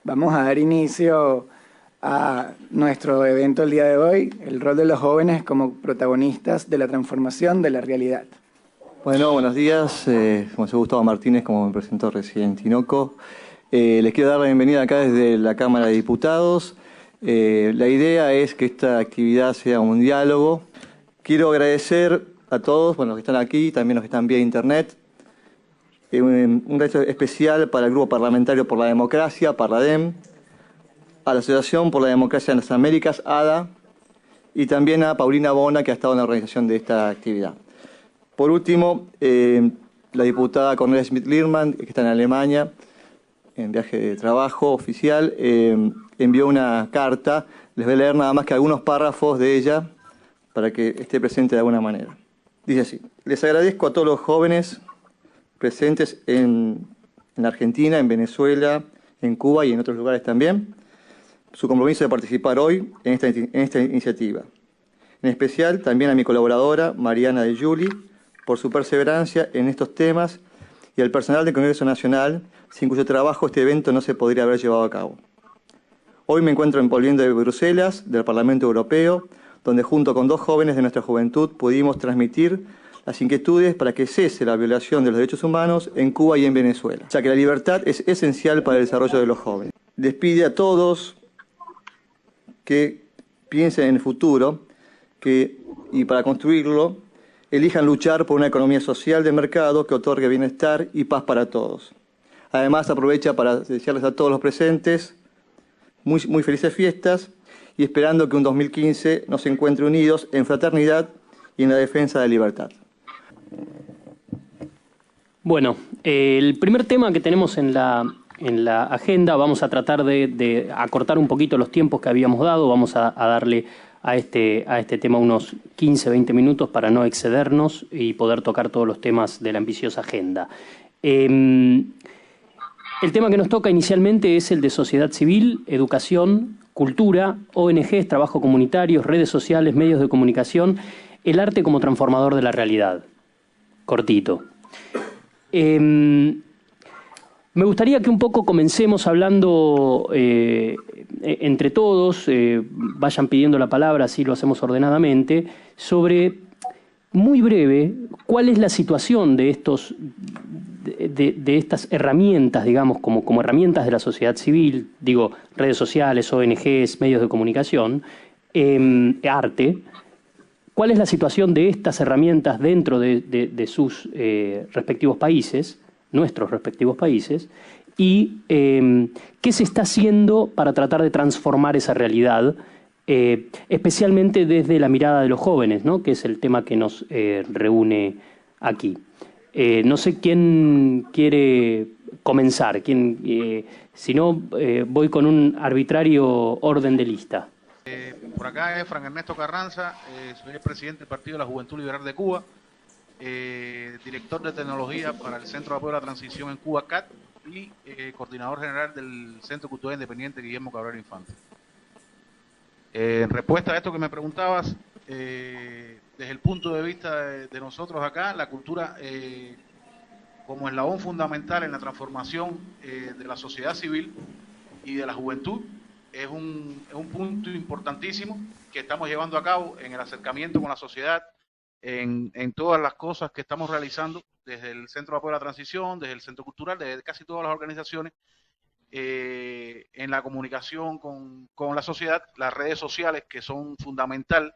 Vamos a dar inicio a nuestro evento el día de hoy, el rol de los jóvenes como protagonistas de la transformación de la realidad. Bueno, buenos días. Como soy Gustavo Martínez, como me presentó recién Tinoco. Les quiero dar la bienvenida acá desde la Cámara de Diputados. La idea es que esta actividad sea un diálogo. Quiero agradecer a todos, bueno, los que están aquí, también los que están vía internet. Un agradecimiento especial para el Grupo Parlamentario por la Democracia, Parladem, a la Asociación por la Democracia en las Américas, ADA, y también a Paulina Bona, que ha estado en la organización de esta actividad. Por último, la diputada Cornelia Schmidt-Liermann, que está en Alemania, en viaje de trabajo oficial, envió una carta. Les voy a leer nada más que algunos párrafos de ella para que esté presente de alguna manera. Dice así: les agradezco a todos los jóvenes presentes en Argentina, en Venezuela, en Cuba y en otros lugares también, su compromiso de participar hoy en esta iniciativa. En especial también a mi colaboradora, Mariana de Juli, por su perseverancia en estos temas, y al personal del Congreso Nacional, sin cuyo trabajo este evento no se podría haber llevado a cabo. Hoy me encuentro volviendo de Bruselas, del Parlamento Europeo, donde junto con dos jóvenes de nuestra juventud pudimos transmitir las inquietudes para que cese la violación de los derechos humanos en Cuba y en Venezuela, ya que la libertad es esencial para el desarrollo de los jóvenes. Les pide a todos que piensen en el futuro y para construirlo elijan luchar por una economía social de mercado que otorgue bienestar y paz para todos. Además, aprovecha para desearles a todos los presentes muy felices fiestas y esperando que un 2015 nos encuentre unidos en fraternidad y en la defensa de la libertad. Bueno, el primer tema que tenemos en la agenda, vamos a tratar de acortar un poquito los tiempos que habíamos dado, vamos a darle a este tema unos 15, 20 minutos para no excedernos y poder tocar todos los temas de la ambiciosa agenda. El tema que nos toca inicialmente es el de sociedad civil, educación, cultura, ONGs, trabajo comunitario, redes sociales, medios de comunicación, el arte como transformador de la realidad. Cortito. Me gustaría que un poco comencemos hablando entre todos, vayan pidiendo la palabra, así lo hacemos ordenadamente, sobre, muy breve, cuál es la situación de estas herramientas, digamos, como herramientas de la sociedad civil, digo, redes sociales, ONGs, medios de comunicación, arte. ¿Cuál es la situación de estas herramientas dentro de sus respectivos países, nuestros respectivos países, y qué se está haciendo para tratar de transformar esa realidad, especialmente desde la mirada de los jóvenes, ¿no?, que es el tema que nos reúne aquí? No sé quién quiere comenzar, si no, voy con un arbitrario orden de lista. Por acá es Fran Ernesto Carranza, soy el presidente del Partido de la Juventud Liberal de Cuba, director de tecnología para el Centro de Apoyo a la Transición en Cuba, CAT, y coordinador general del Centro Cultural Independiente Guillermo Cabrera Infante. En respuesta a esto que me preguntabas, desde el punto de vista de nosotros acá, la cultura como eslabón fundamental en la transformación de la sociedad civil y de la juventud, es un punto importantísimo que estamos llevando a cabo en el acercamiento con la sociedad, en todas las cosas que estamos realizando desde el Centro de Apoyo a la Transición, desde el Centro Cultural, desde casi todas las organizaciones, en la comunicación con la sociedad, las redes sociales que son fundamental,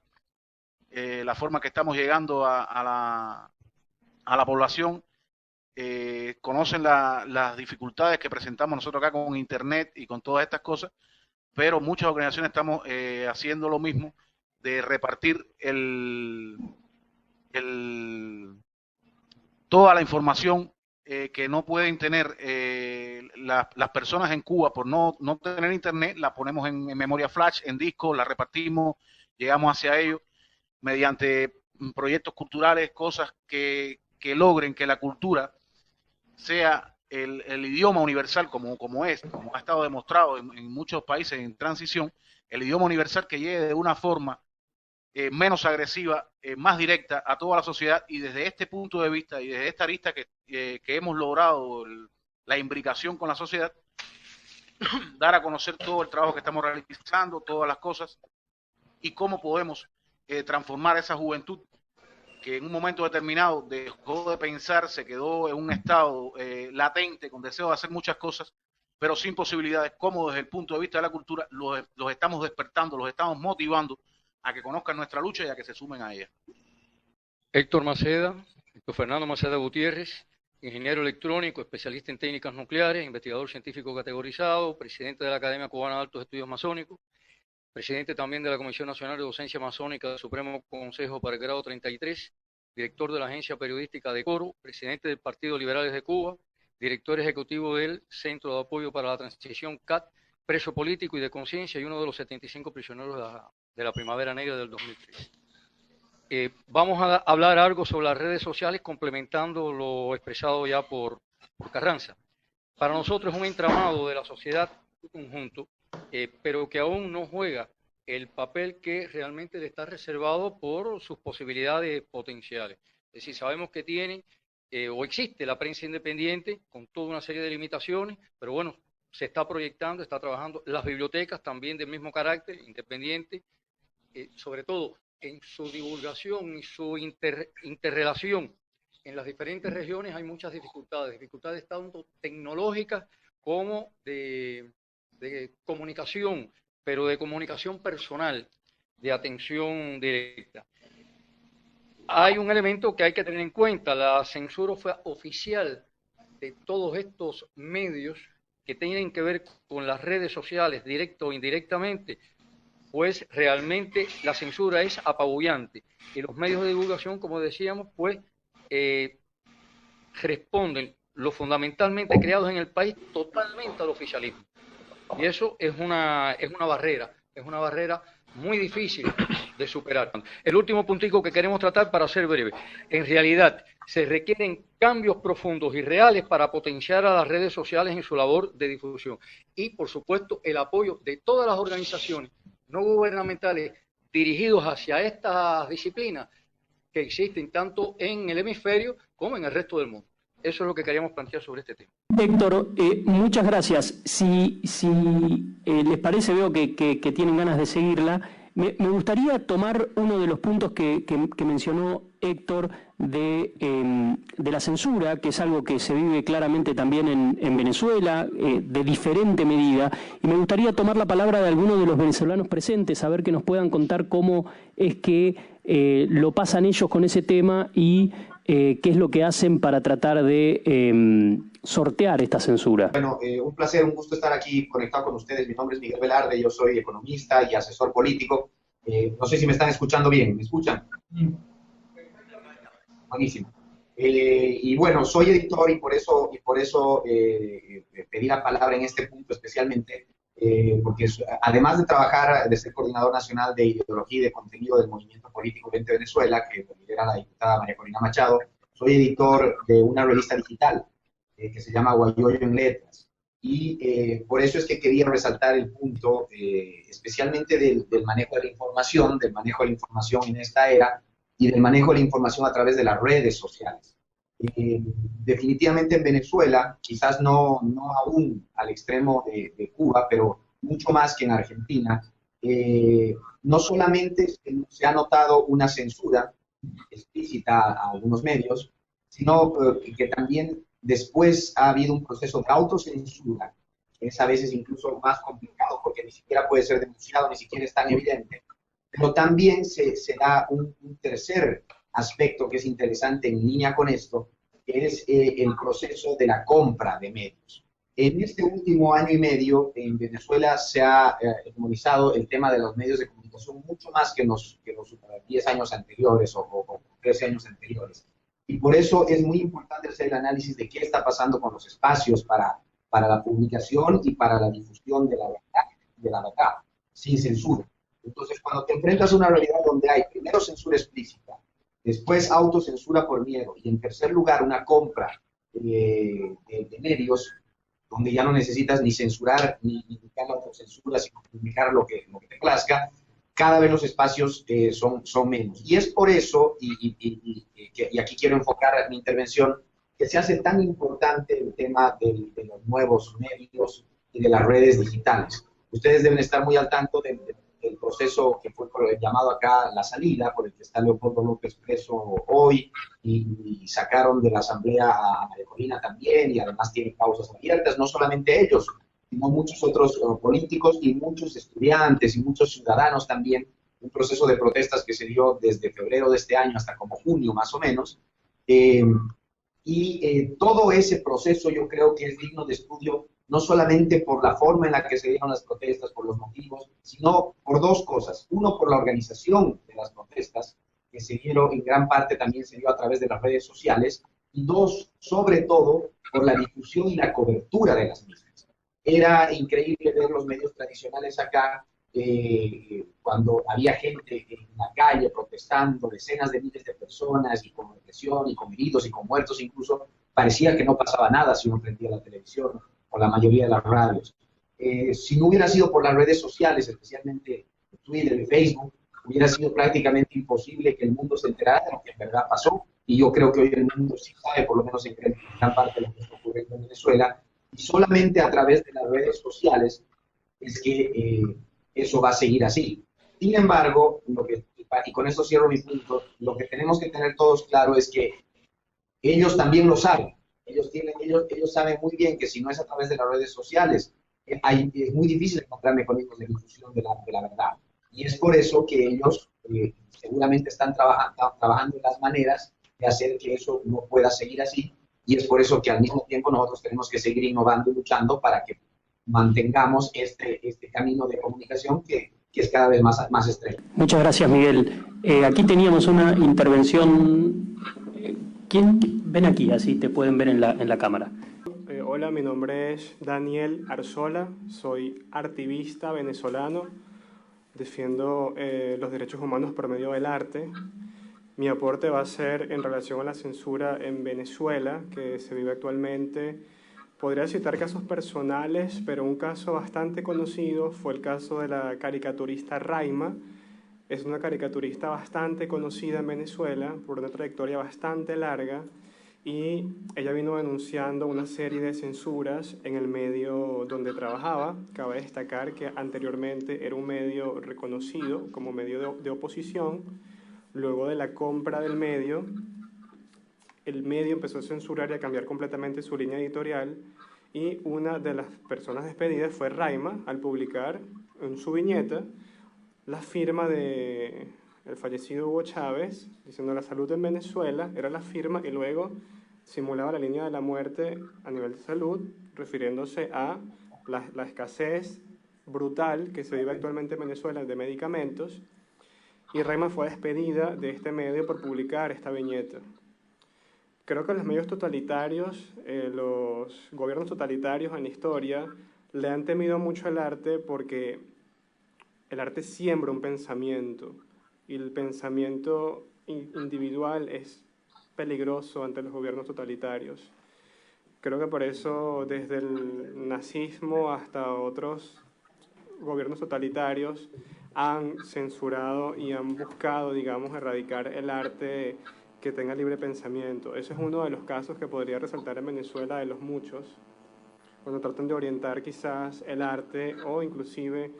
la forma que estamos llegando a la población. Conocen las dificultades que presentamos nosotros acá con Internet y con todas estas cosas, pero muchas organizaciones estamos haciendo lo mismo, de repartir toda la información que no pueden tener las personas en Cuba por no tener internet. La ponemos en memoria flash, en disco, la repartimos, llegamos hacia ellos mediante proyectos culturales, cosas que logren que la cultura sea el idioma universal como ha estado demostrado en muchos países en transición, el idioma universal que llegue de una forma menos agresiva, más directa a toda la sociedad. Y desde este punto de vista y desde esta arista que hemos logrado la imbricación con la sociedad, dar a conocer todo el trabajo que estamos realizando, todas las cosas, y cómo podemos transformar esa juventud que en un momento determinado dejó de pensar, se quedó en un estado latente, con deseo de hacer muchas cosas, pero sin posibilidades, como desde el punto de vista de la cultura los estamos despertando, los estamos motivando a que conozcan nuestra lucha y a que se sumen a ella. Héctor Fernando Maceda Gutiérrez, ingeniero electrónico, especialista en técnicas nucleares, investigador científico categorizado, presidente de la Academia Cubana de Altos Estudios Masónicos, presidente también de la Comisión Nacional de Docencia Masónica del Supremo Consejo para el Grado 33, director de la Agencia Periodística de Coro, presidente del Partido Liberales de Cuba, director ejecutivo del Centro de Apoyo para la Transición CAT, preso político y de conciencia y uno de los 75 prisioneros de la Primavera Negra del 2003. Vamos a hablar algo sobre las redes sociales, complementando lo expresado ya por Carranza. Para nosotros es un entramado de la sociedad en conjunto, pero que aún no juega el papel que realmente le está reservado por sus posibilidades potenciales. Es decir, sabemos que tiene o existe la prensa independiente con toda una serie de limitaciones, pero bueno, se está proyectando, está trabajando. Las bibliotecas también del mismo carácter, independiente, sobre todo en su divulgación y su interrelación en las diferentes regiones hay muchas dificultades tanto tecnológicas como de comunicación, pero de comunicación personal, de atención directa. Hay un elemento que hay que tener en cuenta, la censura oficial de todos estos medios que tienen que ver con las redes sociales, directo o indirectamente, pues realmente la censura es apabullante. Y los medios de divulgación, como decíamos, pues responden lo fundamentalmente creados en el país totalmente al oficialismo. Y eso es una barrera muy difícil de superar. El último puntico que queremos tratar, para ser breve, en realidad se requieren cambios profundos y reales para potenciar a las redes sociales en su labor de difusión. Y, por supuesto, el apoyo de todas las organizaciones no gubernamentales dirigidos hacia estas disciplinas que existen tanto en el hemisferio como en el resto del mundo. Eso es lo que queríamos plantear sobre este tema. Héctor, muchas gracias. Si les parece, veo que tienen ganas de seguirla. Me gustaría tomar uno de los puntos que mencionó Héctor de la censura, que es algo que se vive claramente también en Venezuela, de diferente medida. Y me gustaría tomar la palabra de algunos de los venezolanos presentes, a ver que nos puedan contar cómo es que lo pasan ellos con ese tema y qué es lo que hacen para tratar de sortear esta censura. Bueno, un placer, un gusto estar aquí conectado con ustedes. Mi nombre es Miguel Velarde, yo soy economista y asesor político. No sé si me están escuchando bien, ¿me escuchan? Buenísimo. Y bueno, soy editor y por eso pedí la palabra en este punto especialmente, porque además de trabajar, de ser coordinador nacional de ideología y de contenido del Movimiento Político 20 Venezuela, que lidera la diputada María Corina Machado, soy editor de una revista digital que se llama Guayoyo en Letras. Y por eso es que quería resaltar el punto, especialmente del manejo de la información, en esta era, y del manejo de la información a través de las redes sociales. Definitivamente en Venezuela, quizás no aún al extremo de Cuba, pero mucho más que en Argentina, no solamente se ha notado una censura explícita a algunos medios, sino que también después ha habido un proceso de autocensura, que es a veces incluso más complicado porque ni siquiera puede ser denunciado, ni siquiera es tan evidente, pero también se da un tercer aspecto que es interesante en línea con esto, que es el proceso de la compra de medios. En este último año y medio en Venezuela se ha hegemonizado el tema de los medios de comunicación mucho más que en los 10 años anteriores o 13 años anteriores. Y por eso es muy importante hacer el análisis de qué está pasando con los espacios para la publicación y para la difusión de la verdad, sin censura. Entonces, cuando te enfrentas a una realidad donde hay primero censura explícita, después autocensura por miedo y en tercer lugar una compra de medios donde ya no necesitas ni censurar ni indicar la autocensura, sino publicar lo que te plazca, cada vez los espacios son menos. Y es por eso, y aquí quiero enfocar mi intervención, que se hace tan importante el tema de los nuevos medios, y de las redes digitales. Ustedes deben estar muy al tanto del proceso que fue llamado acá la salida, por el que está Leopoldo López preso hoy, y sacaron de la Asamblea a María Corina también, y además tiene causas abiertas, no solamente ellos, sino muchos otros políticos y muchos estudiantes y muchos ciudadanos también, un proceso de protestas que se dio desde febrero de este año hasta como junio más o menos, todo ese proceso yo creo que es digno de estudio, no solamente por la forma en la que se dieron las protestas, por los motivos, sino por dos cosas. Uno, por la organización de las protestas, que se dieron en gran parte también se dio a través de las redes sociales, y dos, sobre todo, por la difusión y la cobertura de las mismas. Era increíble ver los medios tradicionales acá, cuando había gente en la calle protestando, decenas de miles de personas, y con represión, y con heridos, y con muertos incluso, parecía que no pasaba nada si uno prendía la televisión o la mayoría de las radios. Si no hubiera sido por las redes sociales, especialmente Twitter y Facebook, hubiera sido prácticamente imposible que el mundo se enterara de lo que en verdad pasó, y yo creo que hoy el mundo sí sabe, por lo menos en gran parte de lo que está ocurriendo en Venezuela, y solamente a través de las redes sociales es que eso va a seguir así. Sin embargo, y con esto cierro mi punto, lo que tenemos que tener todos claro es que ellos también lo saben. Ellos saben muy bien que si no es a través de las redes sociales, es muy difícil encontrar mecanismos de difusión de la verdad. Y es por eso que ellos seguramente están trabajando en las maneras de hacer que eso no pueda seguir así. Y es por eso que al mismo tiempo nosotros tenemos que seguir innovando y luchando para que mantengamos este camino de comunicación que es cada vez más estrecho. Muchas gracias, Miguel. Aquí teníamos una intervención. ¿Quién? Ven aquí, así te pueden ver en la cámara. Hola, mi nombre es Daniel Arzola, soy activista venezolano, defiendo los derechos humanos por medio del arte. Mi aporte va a ser en relación a la censura en Venezuela, que se vive actualmente. Podría citar casos personales, pero un caso bastante conocido fue el caso de la caricaturista Raima. Es una caricaturista bastante conocida en Venezuela por una trayectoria bastante larga, y ella vino denunciando una serie de censuras en el medio donde trabajaba. Cabe destacar que anteriormente era un medio reconocido como medio de oposición. Luego de la compra del medio, el medio empezó a censurar y a cambiar completamente su línea editorial, y una de las personas despedidas fue Raima, al publicar en su viñeta la firma del fallecido Hugo Chávez, diciendo la salud en Venezuela, era la firma, y luego simulaba la línea de la muerte a nivel de salud, refiriéndose a la escasez brutal que se vive actualmente en Venezuela de medicamentos, y Raima fue despedida de este medio por publicar esta viñeta. Creo que los medios totalitarios, los gobiernos totalitarios en la historia, le han temido mucho al arte porque el arte siembra un pensamiento, y el pensamiento individual es peligroso ante los gobiernos totalitarios. Creo que por eso desde el nazismo hasta otros gobiernos totalitarios han censurado y han buscado, digamos, erradicar el arte que tenga libre pensamiento. Ese es uno de los casos que podría resaltar en Venezuela, de los muchos, cuando tratan de orientar quizás el arte o inclusive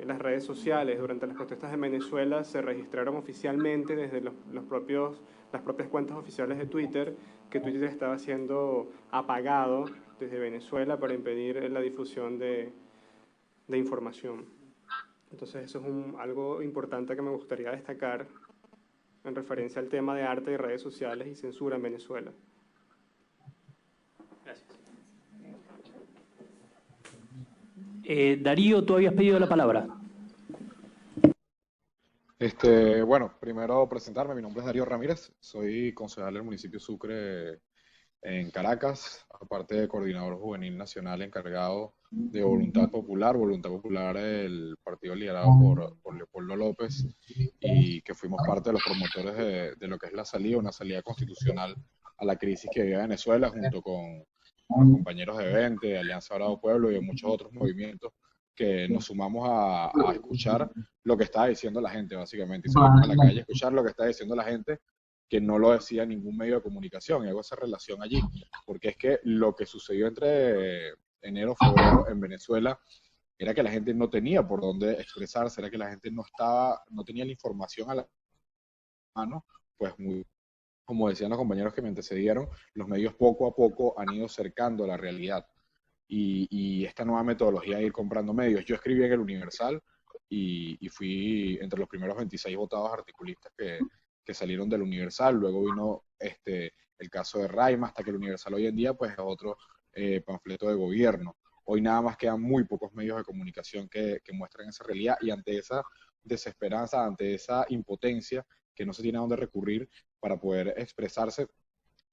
las redes sociales. Durante las protestas en Venezuela se registraron oficialmente desde las propias cuentas oficiales de Twitter que Twitter estaba siendo apagado desde Venezuela para impedir la difusión de información. Entonces eso es algo importante que me gustaría destacar en referencia al tema de arte y redes sociales y censura en Venezuela. Gracias. Darío, tú habías pedido la palabra. Bueno, primero presentarme, mi nombre es Darío Ramírez, soy concejal del municipio Sucre en Caracas, aparte de coordinador juvenil nacional encargado de Voluntad Popular del partido liderado por Leopoldo López, y que fuimos parte de los promotores de lo que es una salida constitucional a la crisis que vive Venezuela, junto con los compañeros de Vente, de Alianza Bravo Pueblo y de muchos otros movimientos que nos sumamos a escuchar lo que está diciendo la gente, básicamente, y salimos a la calle a escuchar lo que está diciendo la gente, que no lo decía ningún medio de comunicación, y hago esa relación allí, porque es que lo que sucedió entre enero, febrero en Venezuela, era que la gente no tenía por dónde expresarse, era que la gente no tenía la información a la mano, pues como decían los compañeros que me antecedieron, los medios poco a poco han ido cercando la realidad. Y esta nueva metodología de ir comprando medios. Yo escribí en el Universal y fui entre los primeros 26 votados articulistas que salieron del Universal. Luego vino el caso de Raima, hasta que el Universal hoy en día pues es otro panfleto de gobierno. Hoy nada más quedan muy pocos medios de comunicación que muestran esa realidad, y ante esa desesperanza, ante esa impotencia que no se tiene a dónde recurrir para poder expresarse,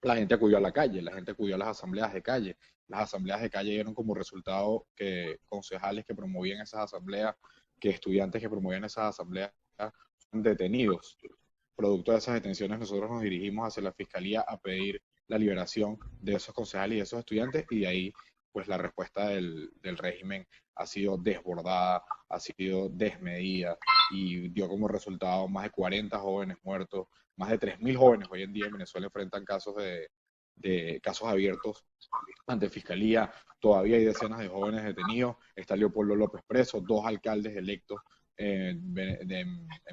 la gente acudió a la calle, la gente acudió a las asambleas de calle. Las asambleas de calle dieron como resultado que concejales que promovían esas asambleas, que estudiantes que promovían esas asambleas fueron detenidos. Producto de esas detenciones, nosotros nos dirigimos hacia la Fiscalía a pedir la liberación de esos concejales y de esos estudiantes, y de ahí pues la respuesta del régimen ha sido desbordada, ha sido desmedida, y dio como resultado más de 40 jóvenes muertos, más de 3.000 jóvenes hoy en día en Venezuela enfrentan casos casos abiertos ante Fiscalía. Todavía hay decenas de jóvenes detenidos. Está Leopoldo López preso, 2 alcaldes electos en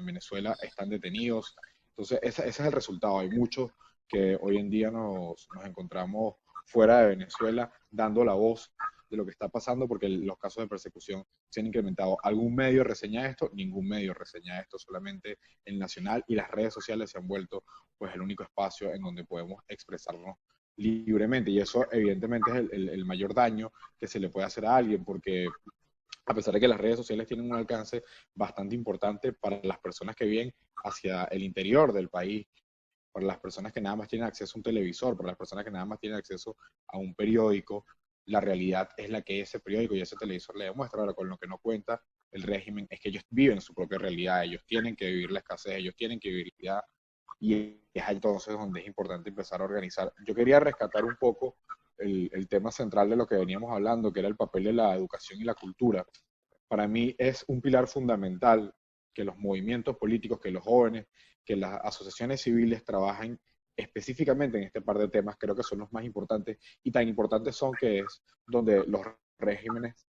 Venezuela están detenidos. Entonces ese es el resultado. Hay muchos que hoy en día nos encontramos fuera de Venezuela dando la voz de lo que está pasando, porque los casos de persecución se han incrementado. ¿Algún medio reseña esto? Ningún medio reseña esto, solamente el nacional, y las redes sociales se han vuelto pues el único espacio en donde podemos expresarnos libremente, y eso evidentemente es el mayor daño que se le puede hacer a alguien, porque a pesar de que las redes sociales tienen un alcance bastante importante para las personas que viven hacia el interior del país, para las personas que nada más tienen acceso a un televisor, para las personas que nada más tienen acceso a un periódico, la realidad es la que ese periódico y ese televisor le demuestra. Ahora, con lo que no cuenta el régimen es que ellos viven su propia realidad, ellos tienen que vivir la escasez, ellos tienen que vivir la realidad, y es entonces donde es importante empezar a organizar. Yo quería rescatar un poco el tema central de lo que veníamos hablando, que era el papel de la educación y la cultura. Para mí es un pilar fundamental que los movimientos políticos, que los jóvenes, que las asociaciones civiles trabajen específicamente en este par de temas. Creo que son los más importantes, y tan importantes son que es donde los regímenes,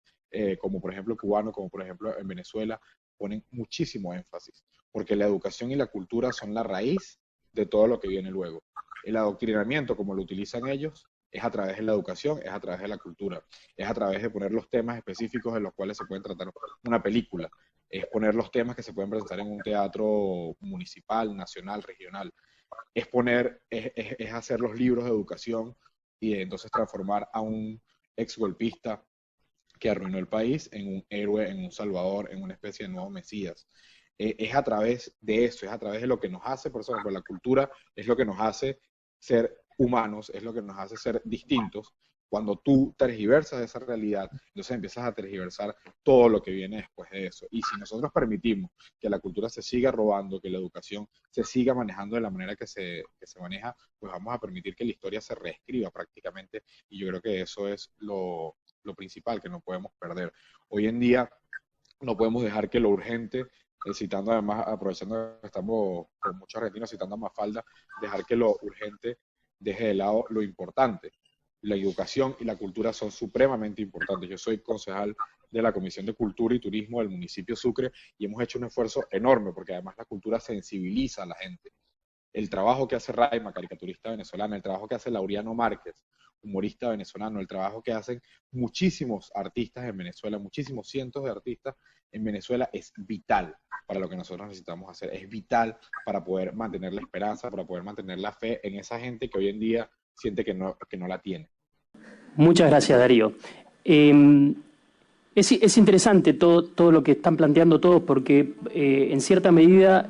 como por ejemplo cubano, como por ejemplo en Venezuela, ponen muchísimo énfasis, porque la educación y la cultura son la raíz de todo lo que viene luego. El adoctrinamiento, como lo utilizan ellos, es a través de la educación, es a través de la cultura, es a través de poner los temas específicos en los cuales se pueden tratar una película, es poner los temas que se pueden presentar en un teatro municipal, nacional, regional, es hacer los libros de educación, y entonces transformar a un exgolpista que arruinó el país en un héroe, en un salvador, en una especie de nuevo Mesías. Es a través de eso, es a través de lo que nos hace personas, porque la cultura es lo que nos hace ser humanos, es lo que nos hace ser distintos. Cuando tú tergiversas esa realidad, entonces empiezas a tergiversar todo lo que viene después de eso. Y si nosotros permitimos que la cultura se siga robando, que la educación se siga manejando de la manera que se maneja, pues vamos a permitir que la historia se reescriba prácticamente, y yo creo que eso es lo principal que no podemos perder. Hoy en día no podemos dejar que lo urgente, citando además, aprovechando que estamos con muchos argentinos citando a Mafalda, dejar que lo urgente deje de lado lo importante. La educación y la cultura son supremamente importantes. Yo soy concejal de la Comisión de Cultura y Turismo del municipio Sucre, y hemos hecho un esfuerzo enorme, porque además la cultura sensibiliza a la gente. El trabajo que hace Raima, caricaturista venezolana, el trabajo que hace Laureano Márquez, humorista venezolano, el trabajo que hacen muchísimos artistas en Venezuela, muchísimos cientos de artistas en Venezuela, es vital para lo que nosotros necesitamos hacer, es vital para poder mantener la esperanza, para poder mantener la fe en esa gente que hoy en día siente que no la tiene. Muchas gracias, Darío. Es interesante todo lo que están planteando todos, porque en cierta medida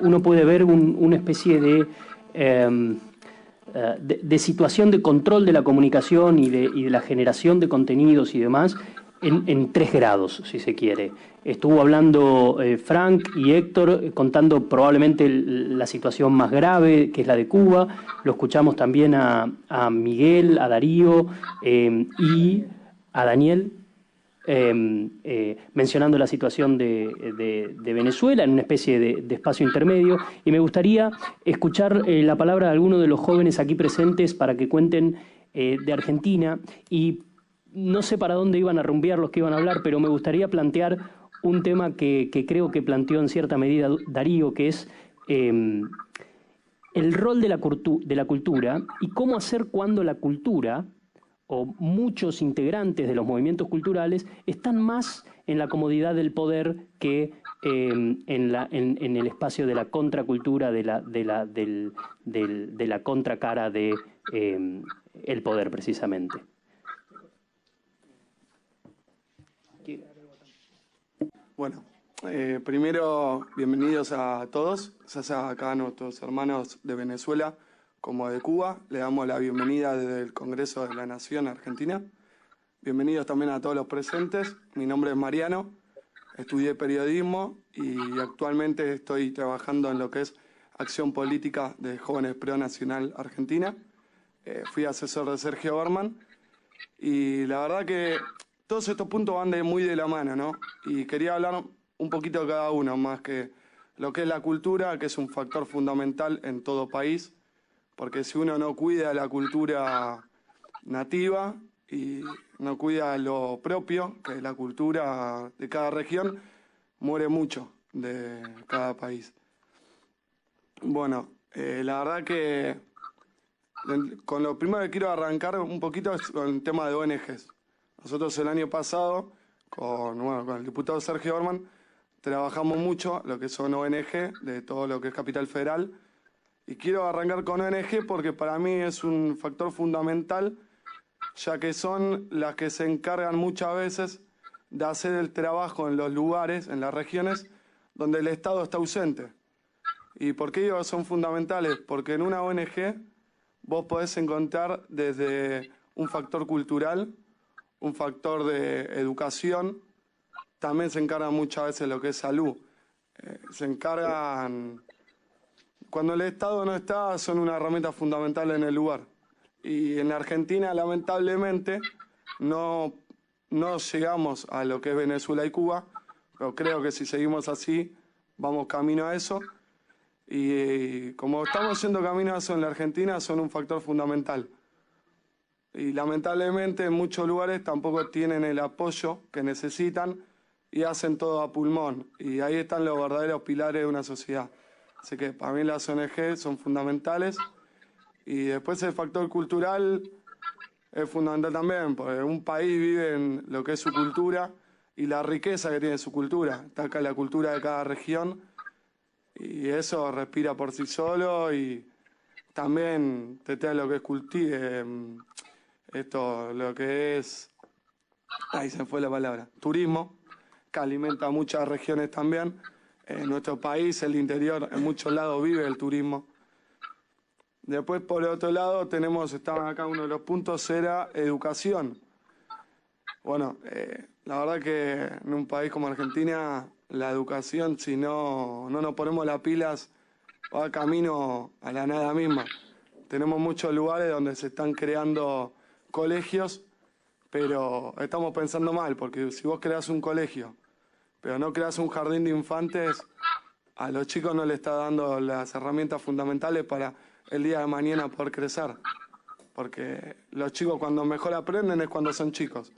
uno puede ver una especie de situación de control de la comunicación y de la generación de contenidos y demás en 3 grados, si se quiere. Estuvo hablando Frank y Héctor contando probablemente la situación más grave, que es la de Cuba. Lo escuchamos también a Miguel, a Darío y a Daniel mencionando la situación de Venezuela en una especie de espacio intermedio, y me gustaría escuchar la palabra de alguno de los jóvenes aquí presentes para que cuenten de Argentina, y no sé para dónde iban a rumbear los que iban a hablar, pero me gustaría plantear un tema que creo que planteó en cierta medida Darío, que es el rol de la cultura y cómo hacer cuando la cultura o muchos integrantes de los movimientos culturales están más en la comodidad del poder que en el espacio de la contracultura, de la contracara de el poder, precisamente. Bueno, primero, bienvenidos a todos, ya sea acá a nuestros hermanos de Venezuela como de Cuba. Le damos la bienvenida desde el Congreso de la Nación Argentina. Bienvenidos también a todos los presentes. Mi nombre es Mariano, estudié periodismo y actualmente estoy trabajando en lo que es acción política de Jóvenes Pro Nacional Argentina. Fui asesor de Sergio Berman y la verdad que todos estos puntos van muy de la mano, ¿no? Y quería hablar un poquito de cada uno, más que lo que es la cultura, que es un factor fundamental en todo país, porque si uno no cuida la cultura nativa y no cuida lo propio, que es la cultura de cada región, muere mucho de cada país. Bueno, la verdad que con lo primero que quiero arrancar un poquito es con el tema de ONGs. Nosotros el año pasado, con el diputado Sergio Berman, trabajamos mucho lo que son ONG, de todo lo que es Capital Federal. Y quiero arrancar con ONG porque para mí es un factor fundamental, ya que son las que se encargan muchas veces de hacer el trabajo en los lugares, en las regiones, donde el Estado está ausente. ¿Y por qué digo que son fundamentales? Porque en una ONG vos podés encontrar desde un factor cultural, un factor de educación, también se encargan muchas veces lo que es salud. Se encargan, cuando el Estado no está, son una herramienta fundamental en el lugar. Y en la Argentina, lamentablemente, no llegamos a lo que es Venezuela y Cuba, pero creo que si seguimos así, vamos camino a eso. Y como estamos yendo camino a eso en la Argentina, son un factor fundamental. Y lamentablemente en muchos lugares tampoco tienen el apoyo que necesitan y hacen todo a pulmón. Y ahí están los verdaderos pilares de una sociedad. Así que para mí las ONG son fundamentales. Y después el factor cultural es fundamental también, porque un país vive en lo que es su cultura y la riqueza que tiene su cultura. Está acá la cultura de cada región y eso respira por sí solo y también te trae lo que es lo que es, ahí se fue la palabra, turismo, que alimenta a muchas regiones también. En nuestro país, el interior, en muchos lados vive el turismo. Después, por otro lado, estaban acá uno de los puntos, era educación. Bueno, la verdad que en un país como Argentina, la educación, si no nos ponemos las pilas, va camino a la nada misma. Tenemos muchos lugares donde se están creando colegios, pero estamos pensando mal, porque si vos creás un colegio, pero no creás un jardín de infantes, a los chicos no le está dando las herramientas fundamentales para el día de mañana poder crecer. Porque los chicos cuando mejor aprenden es cuando son chicos,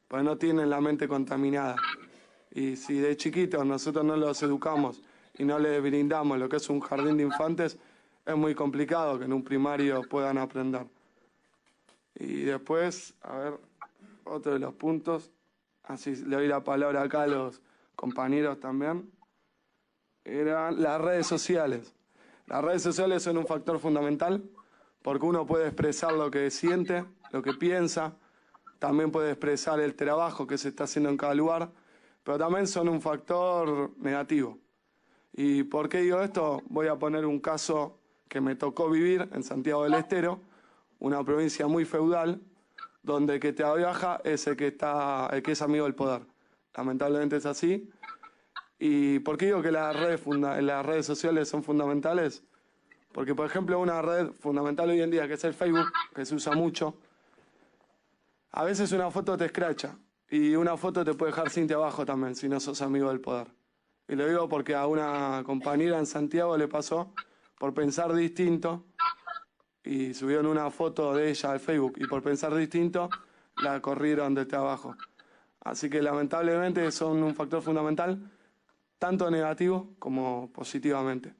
porque no tienen la mente contaminada. Y si de chiquitos nosotros no los educamos y no les brindamos lo que es un jardín de infantes, es muy complicado que en un primario puedan aprender. Y después, a ver, otro de los puntos, así le doy la palabra acá a los compañeros también, eran las redes sociales. Las redes sociales son un factor fundamental porque uno puede expresar lo que siente, lo que piensa, también puede expresar el trabajo que se está haciendo en cada lugar, pero también son un factor negativo. ¿Y por qué digo esto? Voy a poner un caso que me tocó vivir en Santiago del Estero, una provincia muy feudal, donde el que te viaja es el que es amigo del poder. Lamentablemente es así. ¿Y por qué digo que las redes sociales son fundamentales? Porque, por ejemplo, una red fundamental hoy en día, que es el Facebook, que se usa mucho, a veces una foto te escracha y una foto te puede dejar cinta abajo también, si no sos amigo del poder. Y lo digo porque a una compañera en Santiago le pasó por pensar distinto y subieron una foto de ella al Facebook y por pensar distinto la corrieron desde abajo. Así que lamentablemente son un factor fundamental, tanto negativo como positivamente.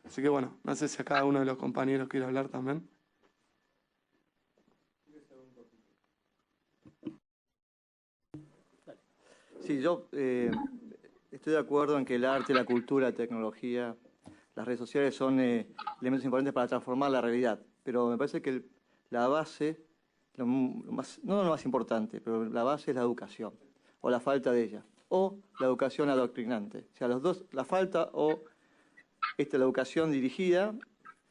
Así que bueno, no sé si a cada uno de los compañeros quiere hablar también. Sí, yo estoy de acuerdo en que el arte, la cultura, la tecnología, las redes sociales son elementos importantes para transformar la realidad. Pero me parece que la base, no lo más importante, pero la base es la educación, o la falta de ella, o la educación adoctrinante. O sea, los dos, la falta o la educación dirigida,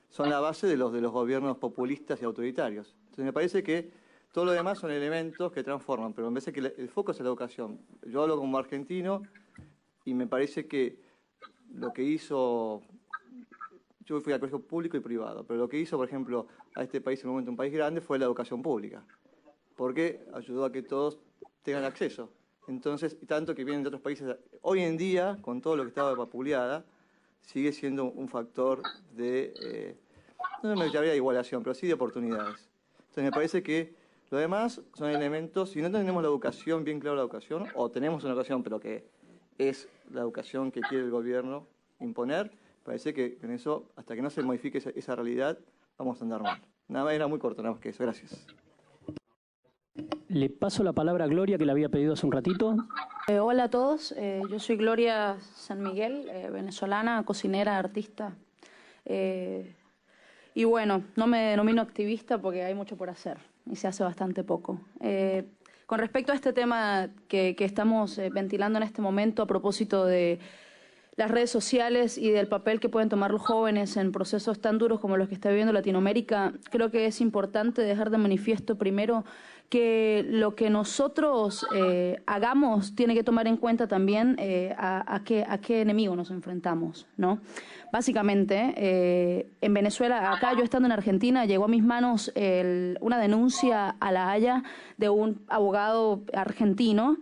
son la base de los gobiernos populistas y autoritarios. Entonces me parece que todo lo demás son elementos que transforman, pero me parece que el foco es la educación. Yo hablo como argentino y me parece que lo que hizo... Yo fui al colegio público y privado, pero lo que hizo, por ejemplo, a este país en un momento, un país grande, fue la educación pública, porque ayudó a que todos tengan acceso. Entonces, tanto que vienen de otros países, hoy en día, con todo lo que estaba vapuleada, sigue siendo un factor de, no me llamaría de igualación, pero sí de oportunidades. Entonces me parece que lo demás son elementos, si no tenemos la educación, bien claro la educación, o tenemos una educación, pero que es la educación que quiere el gobierno imponer, parece que en eso, hasta que no se modifique esa realidad, vamos a andar mal. Nada más, era muy corto, nada más que eso. Gracias. Le paso la palabra a Gloria, que la había pedido hace un ratito. Hola a todos, yo soy Gloria San Miguel, venezolana, cocinera, artista. Y bueno, no me denomino activista porque hay mucho por hacer y se hace bastante poco. Con respecto a este tema que estamos ventilando en este momento a propósito de las redes sociales y del papel que pueden tomar los jóvenes en procesos tan duros como los que está viviendo Latinoamérica, creo que es importante dejar de manifiesto primero que lo que nosotros hagamos tiene que tomar en cuenta también a qué enemigo nos enfrentamos, ¿no? Básicamente, en Venezuela, acá yo estando en Argentina, llegó a mis manos una denuncia a La Haya de un abogado argentino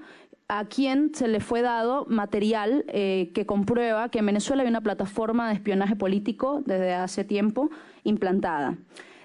a quien se le fue dado material que comprueba que en Venezuela hay una plataforma de espionaje político desde hace tiempo implantada.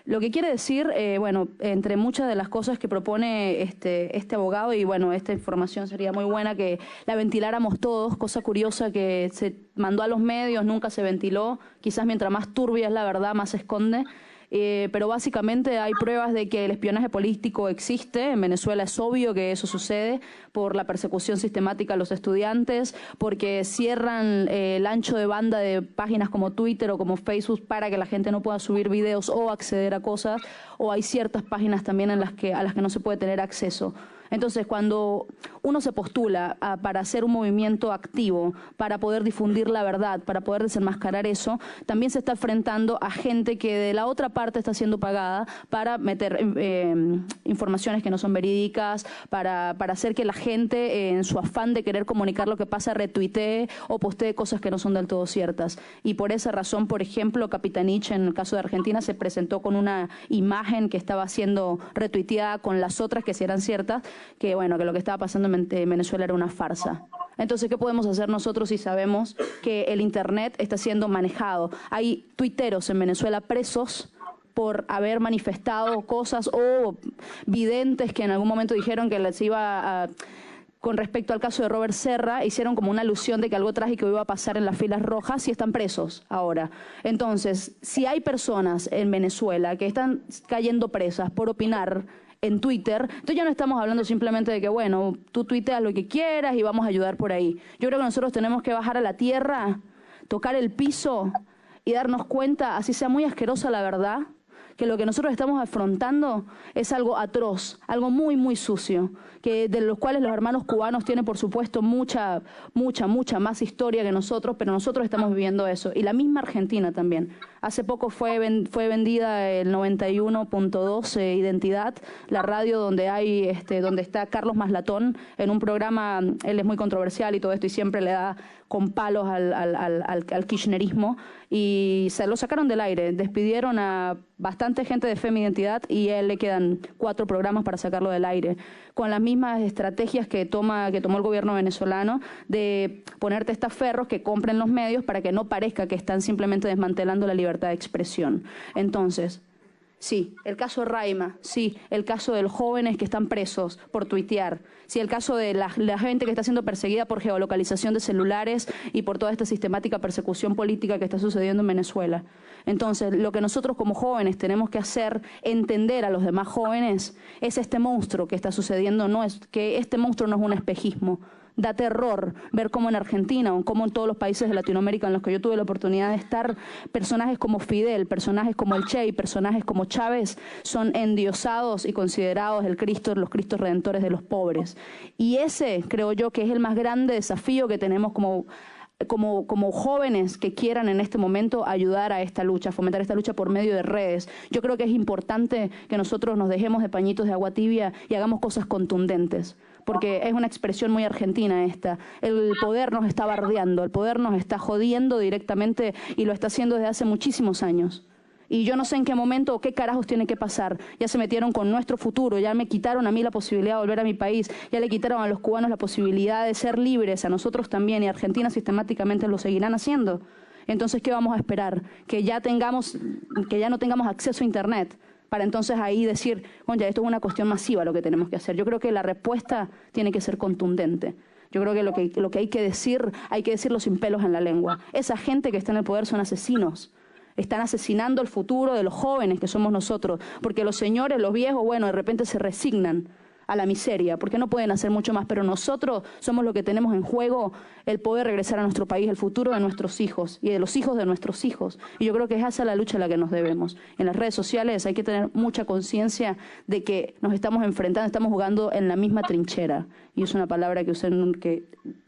Lo que quiere decir, bueno, entre muchas de las cosas que propone este abogado, y bueno, esta información sería muy buena que la ventiláramos todos, cosa curiosa que se mandó a los medios, nunca se ventiló, quizás mientras más turbia es la verdad, más se esconde. Pero básicamente hay pruebas de que el espionaje político existe. En Venezuela es obvio que eso sucede por la persecución sistemática a los estudiantes, porque cierran el ancho de banda de páginas como Twitter o como Facebook para que la gente no pueda subir videos o acceder a cosas, o hay ciertas páginas también a las que no se puede tener acceso. Entonces, cuando uno se postula para hacer un movimiento activo, para poder difundir la verdad, para poder desenmascarar eso, también se está enfrentando a gente que de la otra parte está siendo pagada para meter informaciones que no son verídicas, para hacer que la gente, en su afán de querer comunicar lo que pasa, retuitee o postee cosas que no son del todo ciertas. Y por esa razón, por ejemplo, Capitanich, en el caso de Argentina, se presentó con una imagen que estaba siendo retuiteada con las otras que sí eran ciertas, que bueno, que lo que estaba pasando en Venezuela era una farsa. Entonces, ¿qué podemos hacer nosotros si sabemos que el Internet está siendo manejado? Hay tuiteros en Venezuela presos por haber manifestado cosas, o videntes que en algún momento dijeron que les iba a... Con respecto al caso de Robert Serra, hicieron como una alusión de que algo trágico iba a pasar en las filas rojas y están presos ahora. Entonces, si hay personas en Venezuela que están cayendo presas por opinar en Twitter, entonces ya no estamos hablando simplemente de que, bueno, tú tuiteas lo que quieras y vamos a ayudar por ahí. Yo creo que nosotros tenemos que bajar a la tierra, tocar el piso y darnos cuenta, así sea muy asquerosa la verdad, que lo que nosotros estamos afrontando es algo atroz, algo muy, muy sucio, que de los cuales los hermanos cubanos tienen, por supuesto, mucha más historia que nosotros, pero nosotros estamos viviendo eso. Y la misma Argentina también. Hace poco fue vendida el 91.2 Identidad, la radio donde donde está Carlos Maslatón, en un programa, él es muy controversial y todo esto, y siempre le da con palos al kirchnerismo, y se lo sacaron del aire, despidieron a bastante gente de Femi Identidad y a él le quedan 4 programas para sacarlo del aire, con las mismas estrategias que tomó el gobierno venezolano de poner testaferros que compren los medios para que no parezca que están simplemente desmantelando la libertad de expresión. Entonces, Sí. El caso de Raima, sí. El caso de los jóvenes que están presos por tuitear. Sí, el caso de la gente que está siendo perseguida por geolocalización de celulares y por toda esta sistemática persecución política que está sucediendo en Venezuela. Entonces, lo que nosotros como jóvenes tenemos que hacer, entender a los demás jóvenes, es este monstruo que está sucediendo, que este monstruo no es un espejismo. Da terror ver cómo en Argentina o cómo en todos los países de Latinoamérica en los que yo tuve la oportunidad de estar, personajes como Fidel, personajes como el Che y personajes como Chávez son endiosados y considerados los Cristos redentores de los pobres. Y ese creo yo que es el más grande desafío que tenemos como jóvenes que quieran en este momento ayudar a esta lucha, fomentar esta lucha por medio de redes. Yo creo que es importante que nosotros nos dejemos de pañitos de agua tibia y hagamos cosas contundentes, porque es una expresión muy argentina esta. El poder nos está bardeando, el poder nos está jodiendo directamente y lo está haciendo desde hace muchísimos años. Y yo no sé en qué momento o qué carajos tiene que pasar. Ya se metieron con nuestro futuro, ya me quitaron a mí la posibilidad de volver a mi país, ya le quitaron a los cubanos la posibilidad de ser libres, a nosotros también, y Argentina sistemáticamente lo seguirán haciendo. Entonces, ¿qué vamos a esperar? Que ya no tengamos acceso a Internet, para entonces ahí decir, oye, esto es una cuestión masiva lo que tenemos que hacer. Yo creo que la respuesta tiene que ser contundente. Yo creo que lo que hay que decirlo sin pelos en la lengua. Esa gente que está en el poder son asesinos. Están asesinando el futuro de los jóvenes que somos nosotros, porque los señores, los viejos, bueno, de repente se resignan a la miseria, porque no pueden hacer mucho más, pero nosotros somos los que tenemos en juego el poder regresar a nuestro país, el futuro de nuestros hijos y de los hijos de nuestros hijos. Y yo creo que es esa la lucha a la que nos debemos. En las redes sociales hay que tener mucha conciencia de que nos estamos enfrentando, estamos jugando en la misma trinchera. Y es una palabra que usé,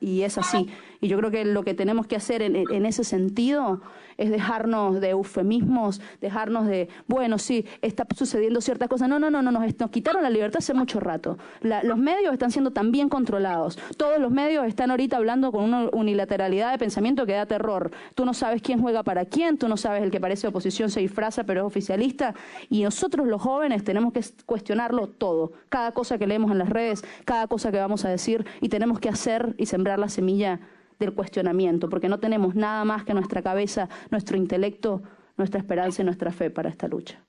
y es así. Y yo creo que lo que tenemos que hacer en ese sentido es dejarnos de eufemismos, dejarnos de, bueno, sí, está sucediendo ciertas cosas. No, nos quitaron la libertad hace mucho rato. Los medios están siendo también controlados. Todos los medios están ahorita hablando con una unilateralidad de pensamiento que da terror. Tú no sabes quién juega para quién, tú no sabes el que parece oposición se disfraza pero es oficialista. Y nosotros los jóvenes tenemos que cuestionarlo todo. Cada cosa que leemos en las redes, cada cosa que vamos a decir, y tenemos que hacer y sembrar la semilla del cuestionamiento, porque no tenemos nada más que nuestra cabeza, nuestro intelecto, nuestra esperanza y nuestra fe para esta lucha.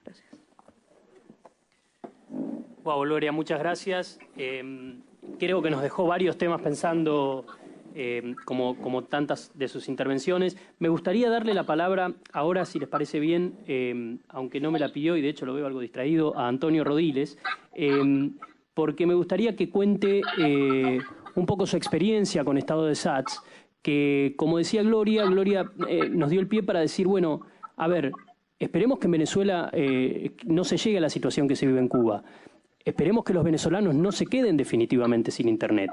Gracias. Wow, Gloria, muchas gracias. Creo que nos dejó varios temas pensando, como tantas de sus intervenciones. Me gustaría darle la palabra ahora, si les parece bien, aunque no me la pidió y de hecho lo veo algo distraído, a Antonio Rodiles, porque me gustaría que cuente un poco su experiencia con Estado de SATS, que, como decía Gloria nos dio el pie para decir, bueno, a ver, esperemos que en Venezuela no se llegue a la situación que se vive en Cuba. Esperemos que los venezolanos no se queden definitivamente sin Internet.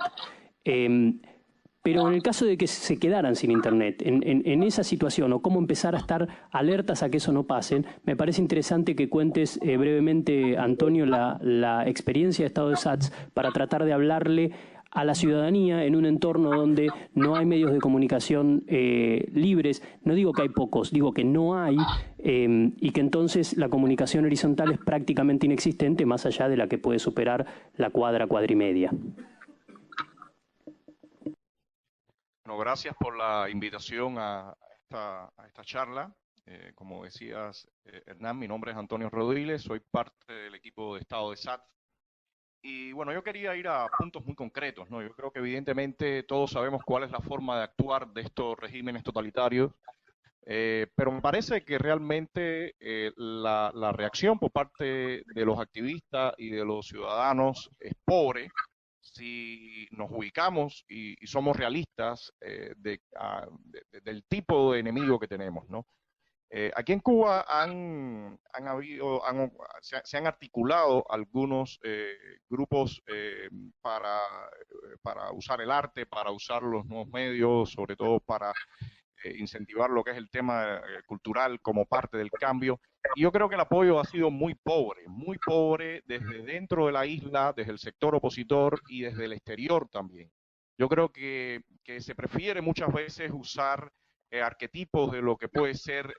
Pero en el caso de que se quedaran sin Internet, en esa situación, o cómo empezar a estar alertas a que eso no pase, me parece interesante que cuentes brevemente, Antonio, la experiencia de Estado de SATS para tratar de hablarle a la ciudadanía en un entorno donde no hay medios de comunicación libres. No digo que hay pocos, digo que no hay, y que entonces la comunicación horizontal es prácticamente inexistente, más allá de la que puede superar la cuadra y media. Bueno, gracias por la invitación a esta charla. Como decías, Hernán, mi nombre es Antonio Rodiles, soy parte del equipo de Estado de SATS. Y bueno, yo quería ir a puntos muy concretos, ¿no? Yo creo que evidentemente todos sabemos cuál es la forma de actuar de estos regímenes totalitarios, pero me parece que realmente la reacción por parte de los activistas y de los ciudadanos es pobre si nos ubicamos y somos realistas del tipo de enemigo que tenemos, ¿no? Aquí en Cuba se han articulado algunos grupos para usar el arte, para usar los nuevos medios, sobre todo para incentivar lo que es el tema cultural como parte del cambio. Y yo creo que el apoyo ha sido muy pobre desde dentro de la isla, desde el sector opositor y desde el exterior también. Yo creo que se prefiere muchas veces usar arquetipos de lo que puede ser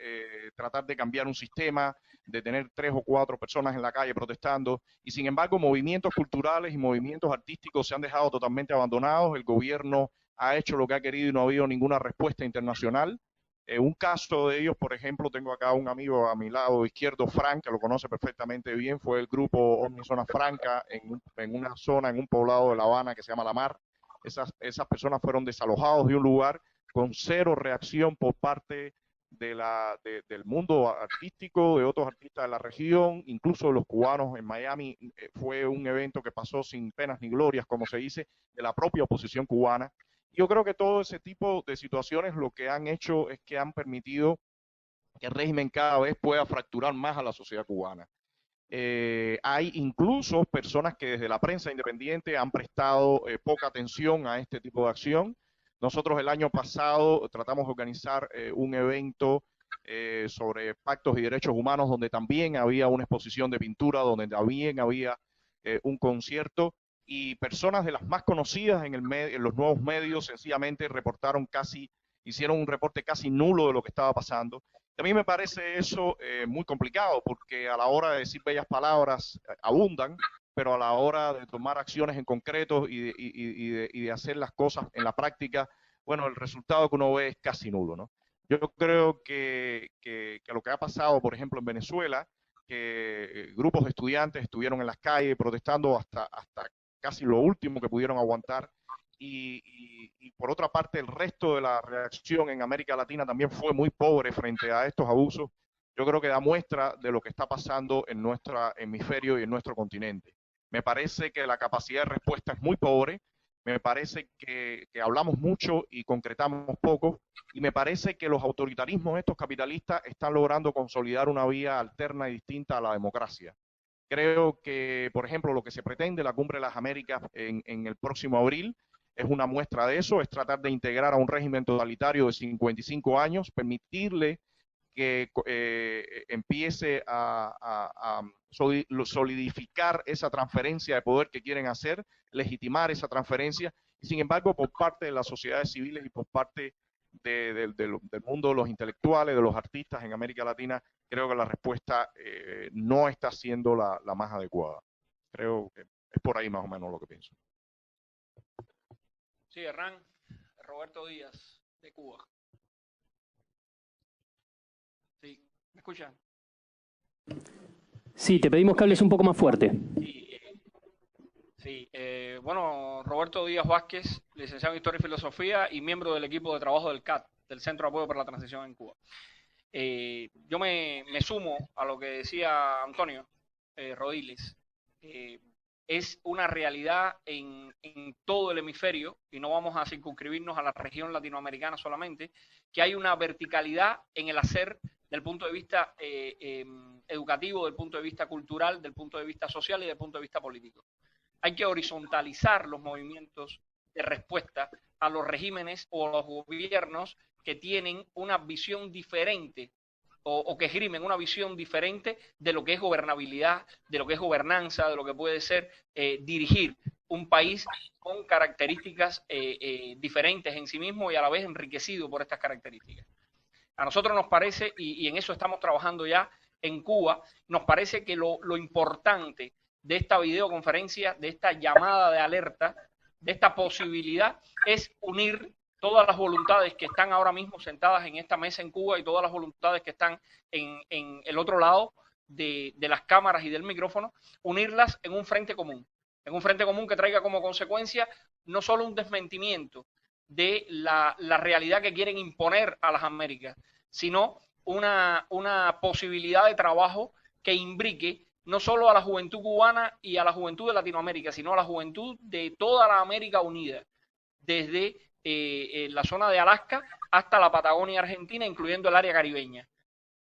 tratar de cambiar un sistema, de tener 3 o 4 personas en la calle protestando, y sin embargo movimientos culturales y movimientos artísticos se han dejado totalmente abandonados. El gobierno ha hecho lo que ha querido y no ha habido ninguna respuesta internacional. Un caso de ellos, por ejemplo, tengo acá un amigo a mi lado izquierdo, Frank, que lo conoce perfectamente bien, fue el grupo Omni Zona Franca en una zona, en un poblado de La Habana que se llama La Mar. Esas personas fueron desalojados de un lugar con cero reacción por parte del mundo artístico, de otros artistas de la región, incluso de los cubanos en Miami. Fue un evento que pasó sin penas ni glorias, como se dice, de la propia oposición cubana. Yo creo que todo ese tipo de situaciones lo que han hecho es que han permitido que el régimen cada vez pueda fracturar más a la sociedad cubana. Hay incluso personas que desde la prensa independiente han prestado poca atención a este tipo de acción. Nosotros el año pasado tratamos de organizar un evento sobre pactos y derechos humanos, donde también había una exposición de pintura, donde también había un concierto, y personas de las más conocidas en los nuevos medios sencillamente hicieron un reporte casi nulo de lo que estaba pasando. A mí me parece eso muy complicado, porque a la hora de decir bellas palabras abundan, pero a la hora de tomar acciones en concreto y de hacer las cosas en la práctica, bueno, el resultado que uno ve es casi nulo, ¿no? Yo creo que lo que ha pasado, por ejemplo, en Venezuela, que grupos de estudiantes estuvieron en las calles protestando hasta casi lo último que pudieron aguantar, y por otra parte el resto de la reacción en América Latina también fue muy pobre frente a estos abusos. Yo creo que da muestra de lo que está pasando en nuestro hemisferio y en nuestro continente. Me parece que la capacidad de respuesta es muy pobre, me parece que hablamos mucho y concretamos poco, y me parece que los autoritarismos estos capitalistas están logrando consolidar una vía alterna y distinta a la democracia. Creo que, por ejemplo, lo que se pretende la Cumbre de las Américas en el próximo abril es una muestra de eso, es tratar de integrar a un régimen totalitario de 55 años, permitirle que empiece a solidificar esa transferencia de poder que quieren hacer, legitimar esa transferencia, y sin embargo, por parte de las sociedades civiles y por parte del mundo de los intelectuales, de los artistas en América Latina, creo que la respuesta no está siendo la más adecuada. Creo que es por ahí más o menos lo que pienso. Sí, Hernán, Roberto Díaz, de Cuba. Sí, ¿me escuchan? Sí, te pedimos que hables un poco más fuerte. Sí, bueno, Roberto Díaz Vázquez, licenciado en Historia y Filosofía y miembro del equipo de trabajo del CAT, del Centro de Apoyo para la Transición en Cuba. Yo me sumo a lo que decía Antonio Rodiles. Es una realidad en todo el hemisferio, y no vamos a circunscribirnos a la región latinoamericana solamente, que hay una verticalidad en el hacer del punto de vista educativo, del punto de vista cultural, del punto de vista social y del punto de vista político. Hay que horizontalizar los movimientos de respuesta a los regímenes o a los gobiernos que tienen una visión diferente o que esgrimen una visión diferente de lo que es gobernabilidad, de lo que es gobernanza, de lo que puede ser dirigir un país con características diferentes en sí mismo y a la vez enriquecido por estas características. A nosotros nos parece, y en eso estamos trabajando ya en Cuba, nos parece que lo importante de esta videoconferencia, de esta llamada de alerta, de esta posibilidad, es unir todas las voluntades que están ahora mismo sentadas en esta mesa en Cuba y todas las voluntades que están en el otro lado de las cámaras y del micrófono, unirlas en un frente común que traiga como consecuencia no solo un desmentimiento de la realidad que quieren imponer a las Américas, sino una posibilidad de trabajo que imbrique no solo a la juventud cubana y a la juventud de Latinoamérica, sino a la juventud de toda la América Unida, desde la zona de Alaska hasta la Patagonia Argentina, incluyendo el área caribeña.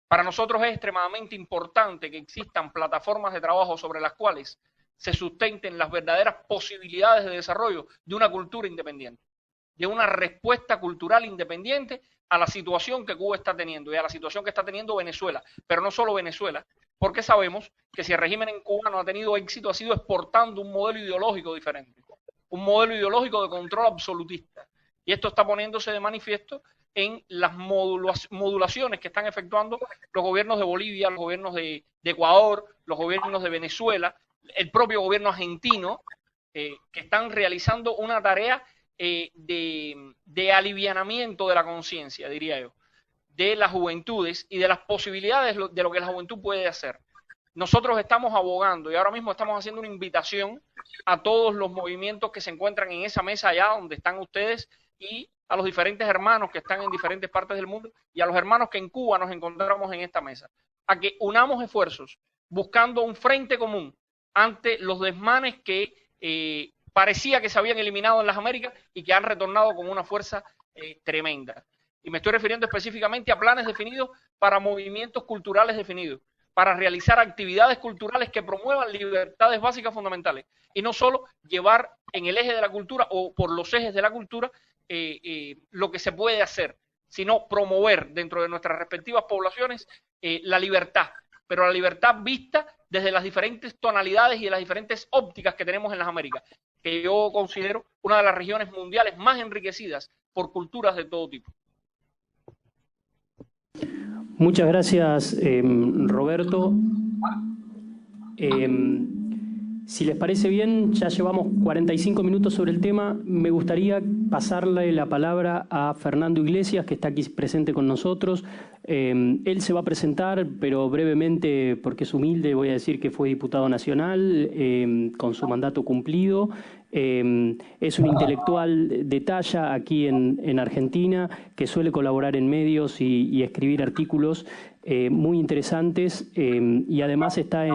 Para nosotros es extremadamente importante que existan plataformas de trabajo sobre las cuales se sustenten las verdaderas posibilidades de desarrollo de una cultura independiente, de una respuesta cultural independiente a la situación que Cuba está teniendo y a la situación que está teniendo Venezuela, pero no solo Venezuela, porque sabemos que si el régimen en Cuba no ha tenido éxito, ha sido exportando un modelo ideológico diferente, un modelo ideológico de control absolutista. Y esto está poniéndose de manifiesto en las modulaciones que están efectuando los gobiernos de Bolivia, los gobiernos de Ecuador, los gobiernos de Venezuela, el propio gobierno argentino, que están realizando una tarea de alivianamiento de la conciencia, diría yo, de las juventudes y de las posibilidades de lo que la juventud puede hacer. Nosotros estamos abogando y ahora mismo estamos haciendo una invitación a todos los movimientos que se encuentran en esa mesa allá donde están ustedes y a los diferentes hermanos que están en diferentes partes del mundo y a los hermanos que en Cuba nos encontramos en esta mesa, a que unamos esfuerzos buscando un frente común ante los desmanes que parecía que se habían eliminado en las Américas y que han retornado con una fuerza tremenda. Y me estoy refiriendo específicamente a planes definidos para movimientos culturales definidos, para realizar actividades culturales que promuevan libertades básicas fundamentales y no solo llevar en el eje de la cultura o por los ejes de la cultura lo que se puede hacer, sino promover dentro de nuestras respectivas poblaciones la libertad, pero la libertad vista desde las diferentes tonalidades y de las diferentes ópticas que tenemos en las Américas, que yo considero una de las regiones mundiales más enriquecidas por culturas de todo tipo. Muchas gracias, Roberto. Si les parece bien, ya llevamos 45 minutos sobre el tema. Me gustaría pasarle la palabra a Fernando Iglesias, que está aquí presente con nosotros. Él se va a presentar, pero brevemente, porque es humilde, voy a decir que fue diputado nacional con su mandato cumplido. Es un intelectual de talla aquí en Argentina, que suele colaborar en medios y escribir artículos muy interesantes y además está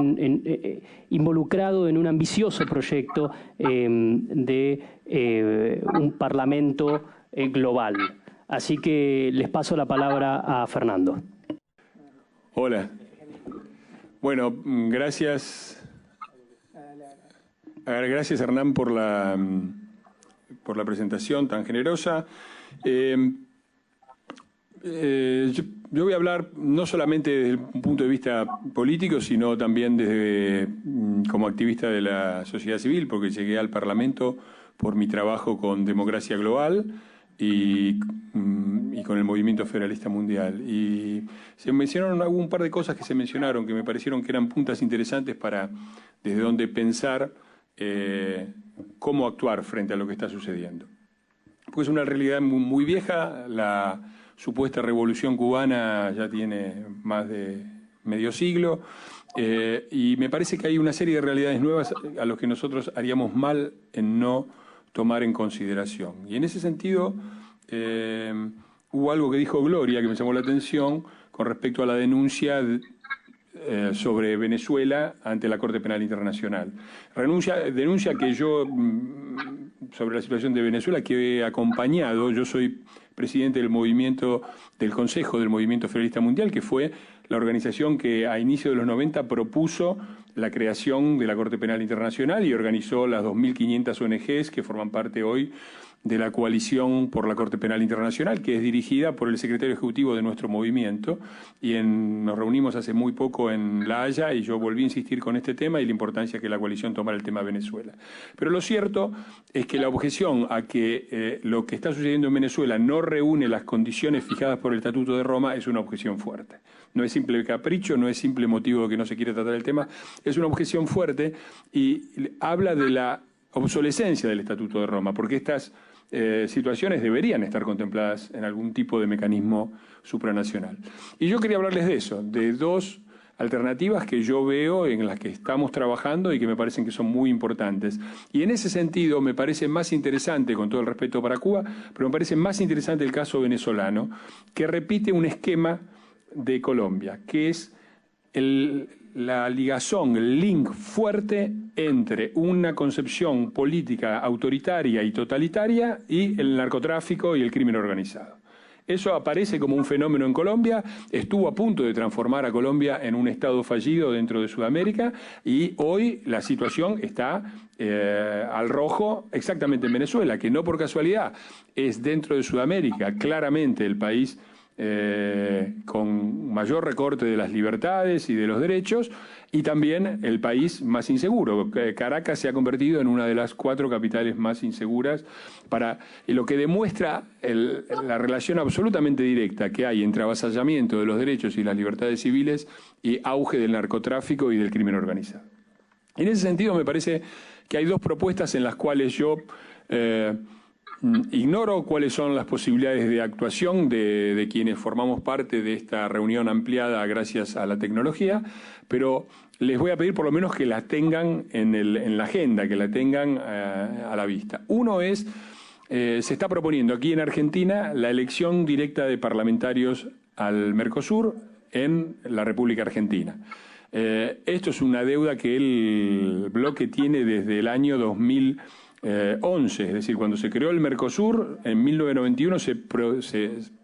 involucrado en un ambicioso proyecto de un parlamento global. Así que les paso la palabra a Fernando. Hola. Bueno, gracias. Gracias, Hernán, por la presentación tan generosa. Yo voy a hablar no solamente desde un punto de vista político, sino también como activista de la sociedad civil, porque llegué al Parlamento por mi trabajo con Democracia Global y con el Movimiento Federalista Mundial. Y se mencionaron un par de cosas que se mencionaron que me parecieron que eran puntas interesantes para desde donde pensar cómo actuar frente a lo que está sucediendo. Porque es una realidad muy vieja. La supuesta revolución cubana ya tiene más de medio siglo y me parece que hay una serie de realidades nuevas a las que nosotros haríamos mal en no tomar en consideración. Y en ese sentido hubo algo que dijo Gloria que me llamó la atención con respecto a la denuncia sobre Venezuela ante la Corte Penal Internacional. Denuncia que yo, sobre la situación de Venezuela, que he acompañado. Yo soy presidente del Consejo del Movimiento Federalista Mundial, que fue la organización que a inicio de los 90 propuso la creación de la Corte Penal Internacional y organizó las 2.500 ONGs que forman parte hoy de la coalición por la Corte Penal Internacional, que es dirigida por el secretario ejecutivo de nuestro movimiento. Y nos reunimos hace muy poco en La Haya y yo volví a insistir con este tema y la importancia que la coalición tomara el tema de Venezuela. Pero lo cierto es que la objeción a que lo que está sucediendo en Venezuela no reúne las condiciones fijadas por el Estatuto de Roma es una objeción fuerte. No es simple capricho, no es simple motivo de que no se quiere tratar el tema, es una objeción fuerte y habla de la obsolescencia del Estatuto de Roma, porque estas situaciones deberían estar contempladas en algún tipo de mecanismo supranacional. Y yo quería hablarles de eso, de dos alternativas que yo veo en las que estamos trabajando y que me parecen que son muy importantes. Y en ese sentido me parece más interesante, con todo el respeto para Cuba, pero me parece más interesante el caso venezolano, que repite un esquema de Colombia, que es la ligazón, el link fuerte entre una concepción política autoritaria y totalitaria y el narcotráfico y el crimen organizado. Eso aparece como un fenómeno en Colombia, estuvo a punto de transformar a Colombia en un estado fallido dentro de Sudamérica y hoy la situación está al rojo exactamente en Venezuela, que no por casualidad es dentro de Sudamérica claramente el país con mayor recorte de las libertades y de los derechos y también el país más inseguro. Caracas se ha convertido en una de las 4 capitales más inseguras, lo que demuestra la relación absolutamente directa que hay entre avasallamiento de los derechos y las libertades civiles y auge del narcotráfico y del crimen organizado. En ese sentido me parece que hay dos propuestas en las cuales yo Ignoro cuáles son las posibilidades de actuación de quienes formamos parte de esta reunión ampliada gracias a la tecnología, pero les voy a pedir por lo menos que la tengan en la agenda, que la tengan a la vista. Uno es, se está proponiendo aquí en Argentina la elección directa de parlamentarios al Mercosur en la República Argentina. Esto es una deuda que el bloque tiene desde el año 2011, es decir, cuando se creó el Mercosur, en 1991 se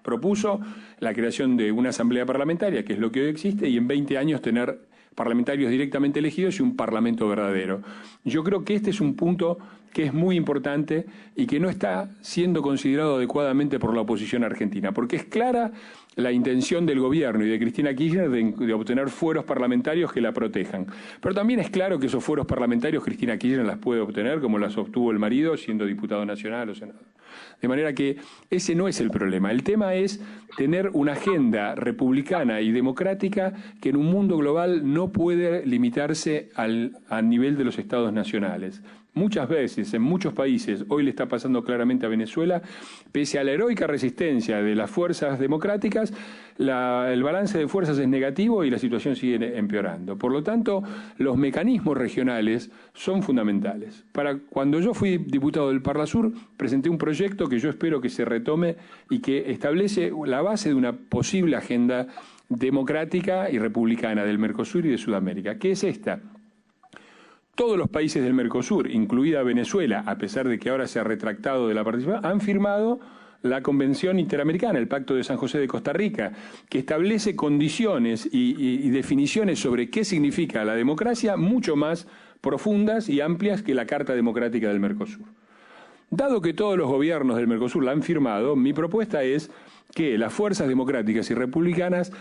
propuso la creación de una asamblea parlamentaria, que es lo que hoy existe, y en 20 años tener parlamentarios directamente elegidos y un parlamento verdadero. Yo creo que este es un punto que es muy importante y que no está siendo considerado adecuadamente por la oposición argentina, porque es clara la intención del gobierno y de Cristina Kirchner de obtener fueros parlamentarios que la protejan. Pero también es claro que esos fueros parlamentarios Cristina Kirchner las puede obtener como las obtuvo el marido siendo diputado nacional o senador. De manera que ese no es el problema. El tema es tener una agenda republicana y democrática que en un mundo global no puede limitarse al nivel de los estados nacionales. Muchas veces, en muchos países, hoy le está pasando claramente a Venezuela, pese a la heroica resistencia de las fuerzas democráticas, el balance de fuerzas es negativo y la situación sigue empeorando. Por lo tanto, los mecanismos regionales son fundamentales. Cuando yo fui diputado del Parlasur, presenté un proyecto que yo espero que se retome y que establece la base de una posible agenda democrática y republicana del Mercosur y de Sudamérica. ¿Qué es esta? Todos los países del Mercosur, incluida Venezuela, a pesar de que ahora se ha retractado de la participación, han firmado la Convención Interamericana, el Pacto de San José de Costa Rica, que establece condiciones y definiciones sobre qué significa la democracia mucho más profundas y amplias que la Carta Democrática del Mercosur. Dado que todos los gobiernos del Mercosur la han firmado, mi propuesta es que las fuerzas democráticas y republicanas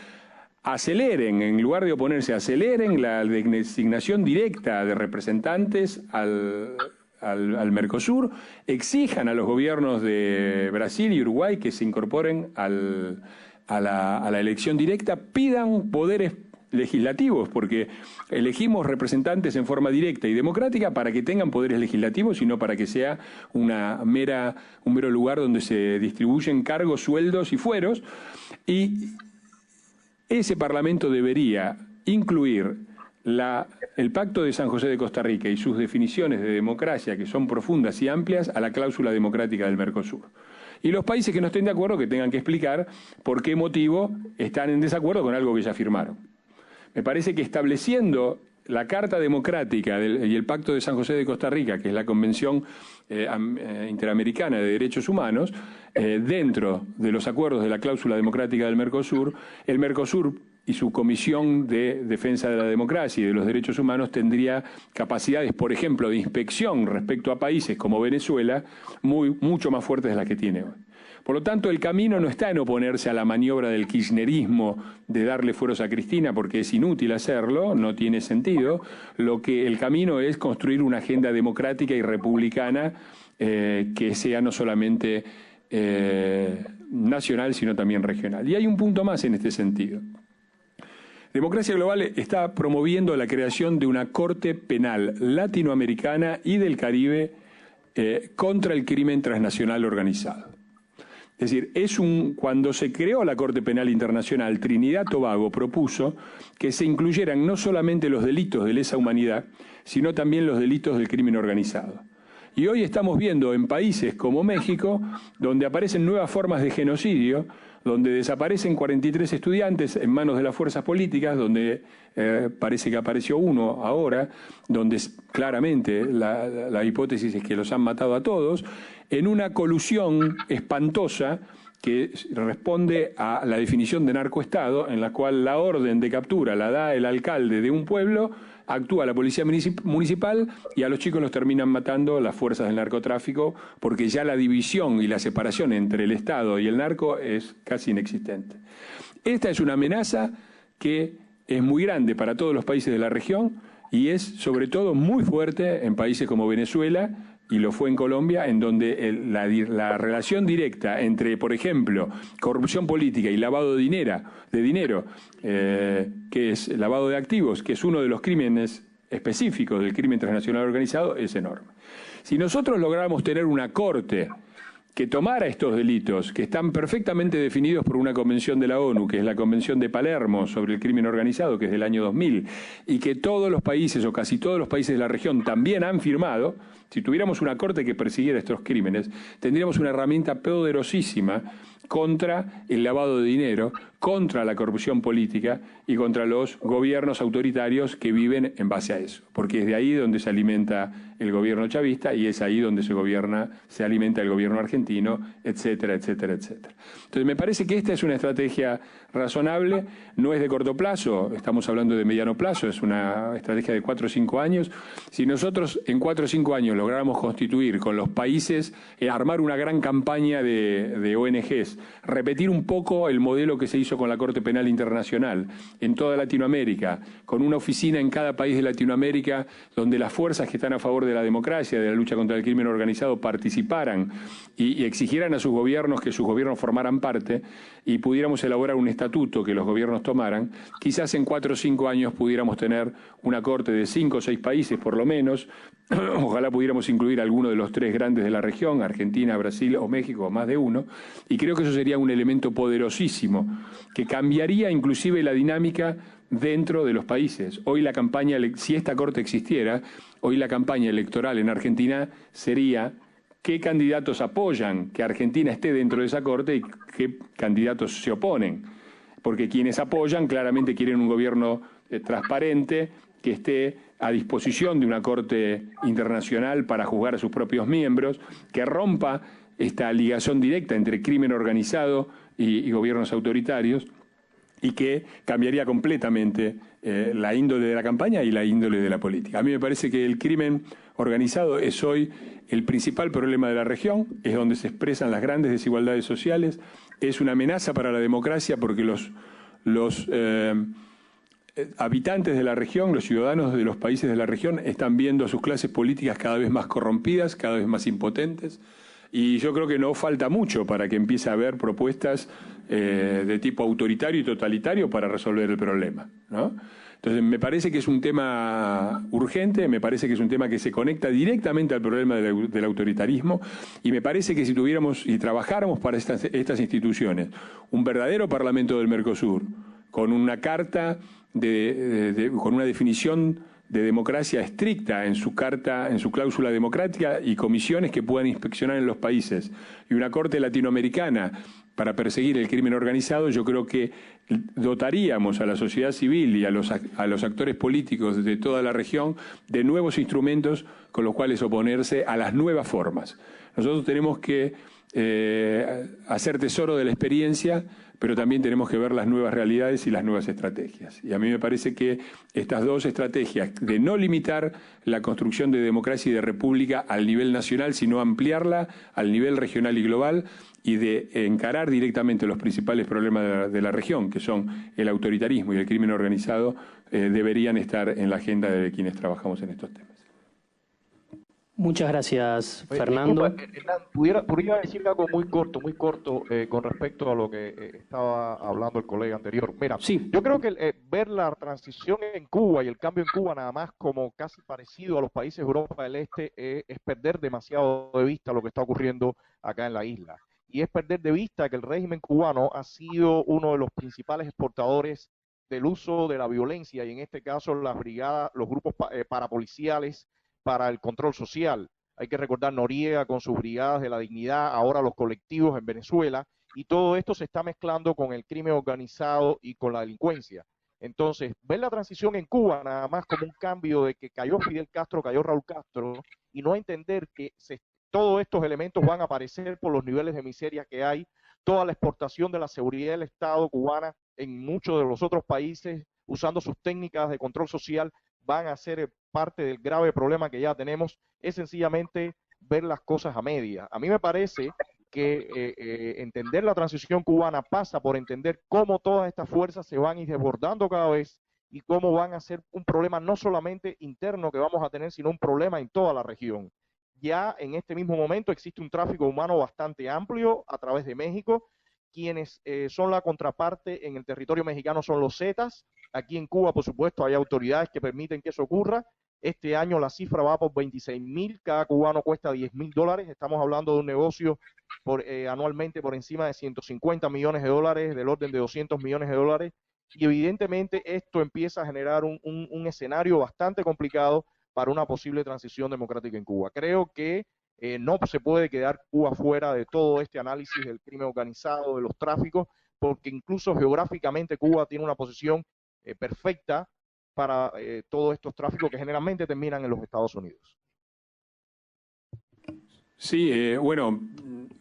aceleren, en lugar de oponerse, aceleren la designación directa de representantes al Mercosur, exijan a los gobiernos de Brasil y Uruguay que se incorporen a la elección directa, pidan poderes legislativos, porque elegimos representantes en forma directa y democrática para que tengan poderes legislativos y no para que sea un mero lugar donde se distribuyen cargos, sueldos y fueros. Y ese Parlamento debería incluir el Pacto de San José de Costa Rica y sus definiciones de democracia, que son profundas y amplias, a la cláusula democrática del Mercosur. Y los países que no estén de acuerdo que tengan que explicar por qué motivo están en desacuerdo con algo que ya firmaron. Me parece que estableciendo la Carta Democrática y el Pacto de San José de Costa Rica, que es la Convención Interamericana de Derechos Humanos, dentro de los acuerdos de la cláusula democrática del Mercosur, el Mercosur y su Comisión de Defensa de la Democracia y de los Derechos Humanos tendría capacidades, por ejemplo, de inspección respecto a países como Venezuela, mucho más fuertes de las que tiene hoy. Por lo tanto, el camino no está en oponerse a la maniobra del kirchnerismo de darle fueros a Cristina, porque es inútil hacerlo, no tiene sentido. El camino es construir una agenda democrática y republicana que sea no solamente nacional, sino también regional. Y hay un punto más en este sentido. Democracia Global está promoviendo la creación de una Corte Penal latinoamericana y del Caribe contra el crimen transnacional organizado. Es decir, cuando se creó la Corte Penal Internacional, Trinidad Tobago propuso que se incluyeran no solamente los delitos de lesa humanidad, sino también los delitos del crimen organizado. Y hoy estamos viendo en países como México, donde aparecen nuevas formas de genocidio, donde desaparecen 43 estudiantes en manos de las fuerzas políticas, donde parece que apareció uno ahora, donde claramente la hipótesis es que los han matado a todos, en una colusión espantosa que responde a la definición de narcoestado, en la cual la orden de captura la da el alcalde de un pueblo, actúa la policía municipal y a los chicos los terminan matando las fuerzas del narcotráfico, porque ya la división y la separación entre el Estado y el narco es casi inexistente. Esta es una amenaza que es muy grande para todos los países de la región y es sobre todo muy fuerte en países como Venezuela, y lo fue en Colombia, en donde la relación directa entre, por ejemplo, corrupción política y lavado de dinero, que es lavado de activos, que es uno de los crímenes específicos del crimen transnacional organizado, es enorme. Si nosotros lográramos tener una corte que tomara estos delitos, que están perfectamente definidos por una convención de la ONU, que es la Convención de Palermo sobre el crimen organizado, que es del año 2000, y que todos los países, o casi todos los países de la región, también han firmado. Si tuviéramos una corte que persiguiera estos crímenes, tendríamos una herramienta poderosísima contra el lavado de dinero, contra la corrupción política y contra los gobiernos autoritarios que viven en base a eso, porque es de ahí donde se alimenta el gobierno chavista y es ahí donde se alimenta el gobierno argentino, etcétera, etcétera, etcétera. Entonces me parece que esta es una estrategia razonable, no es de corto plazo, estamos hablando de mediano plazo, es una estrategia de 4 o 5 años. Si nosotros en 4 o 5 años lográramos constituir con los países, armar una gran campaña de ONGs, repetir un poco el modelo que se hizo con la Corte Penal Internacional en toda Latinoamérica, con una oficina en cada país de Latinoamérica donde las fuerzas que están a favor de la democracia, de la lucha contra el crimen organizado, participaran y exigieran a sus gobiernos que sus gobiernos formaran parte y pudiéramos elaborar un estatuto que los gobiernos tomaran, quizás en 4 o 5 años pudiéramos tener una corte de 5 o 6 países por lo menos. Ojalá pudiéramos incluir alguno de los 3 grandes de la región, Argentina, Brasil o México, o más de uno, y creo que eso sería un elemento poderosísimo que cambiaría inclusive la dinámica dentro de los países. Hoy la campaña, si esta corte existiera, hoy la campaña electoral en Argentina sería qué candidatos apoyan que Argentina esté dentro de esa corte y qué candidatos se oponen. Porque quienes apoyan claramente quieren un gobierno transparente, que esté a disposición de una corte internacional para juzgar a sus propios miembros, que rompa esta ligación directa entre crimen organizado y gobiernos autoritarios, y que cambiaría completamente la índole de la campaña y la índole de la política. A mí me parece que el crimen organizado es hoy el principal problema de la región, es donde se expresan las grandes desigualdades sociales, es una amenaza para la democracia porque los habitantes de la región, los ciudadanos de los países de la región, están viendo a sus clases políticas cada vez más corrompidas, cada vez más impotentes, y yo creo que no falta mucho para que empiece a haber propuestas de tipo autoritario y totalitario para resolver el problema, ¿no? Entonces me parece que es un tema urgente, me parece que es un tema que se conecta directamente al problema del autoritarismo, y me parece que si tuviéramos y trabajáramos para estas instituciones, un verdadero Parlamento del Mercosur, con una carta con una definición de democracia estricta en su carta, en su cláusula democrática, y comisiones que puedan inspeccionar en los países, y una corte latinoamericana para perseguir el crimen organizado, yo creo que dotaríamos a la sociedad civil y a los actores políticos de toda la región de nuevos instrumentos con los cuales oponerse a las nuevas formas. Nosotros tenemos que hacer tesoro de la experiencia, pero también tenemos que ver las nuevas realidades y las nuevas estrategias. Y a mí me parece que estas 2 estrategias de no limitar la construcción de democracia y de república al nivel nacional, sino ampliarla al nivel regional y global, y de encarar directamente los principales problemas de la región, que son el autoritarismo y el crimen organizado, deberían estar en la agenda de quienes trabajamos en estos temas. Muchas gracias, Fernando. Disculpa, Hernán, ¿pudiera decir algo muy corto con respecto a lo que estaba hablando el colega anterior? Mira, sí. Yo creo que ver la transición en Cuba y el cambio en Cuba nada más como casi parecido a los países de Europa del Este es perder demasiado de vista lo que está ocurriendo acá en la isla. Y es perder de vista que el régimen cubano ha sido uno de los principales exportadores del uso de la violencia, y en este caso las brigadas, los grupos parapoliciales para el control social. Hay que recordar Noriega con sus brigadas de la dignidad, ahora los colectivos en Venezuela, y todo esto se está mezclando con el crimen organizado y con la delincuencia. Entonces, ver la transición en Cuba nada más como un cambio de que cayó Fidel Castro, cayó Raúl Castro, y no entender que todos estos elementos van a aparecer por los niveles de miseria que hay, toda la exportación de la seguridad del Estado cubana en muchos de los otros países, usando sus técnicas de control social, van a ser parte del grave problema que ya tenemos, es sencillamente ver las cosas a media. A mí me parece que entender la transición cubana pasa por entender cómo todas estas fuerzas se van a ir desbordando cada vez y cómo van a ser un problema no solamente interno que vamos a tener, sino un problema en toda la región. Ya en este mismo momento existe un tráfico humano bastante amplio a través de México. Quienes son la contraparte en el territorio mexicano son los Zetas. Aquí en Cuba, por supuesto, hay autoridades que permiten que eso ocurra, Este año la cifra va por 26.000, cada cubano cuesta $10.000. Estamos hablando de un negocio anualmente por encima de 150 millones de dólares, del orden de 200 millones de dólares. Y evidentemente esto empieza a generar un escenario bastante complicado para una posible transición democrática en Cuba. Creo que no se puede quedar Cuba fuera de todo este análisis del crimen organizado, de los tráficos, porque incluso geográficamente Cuba tiene una posición perfecta para todos estos tráficos que generalmente terminan en los Estados Unidos. Sí, bueno,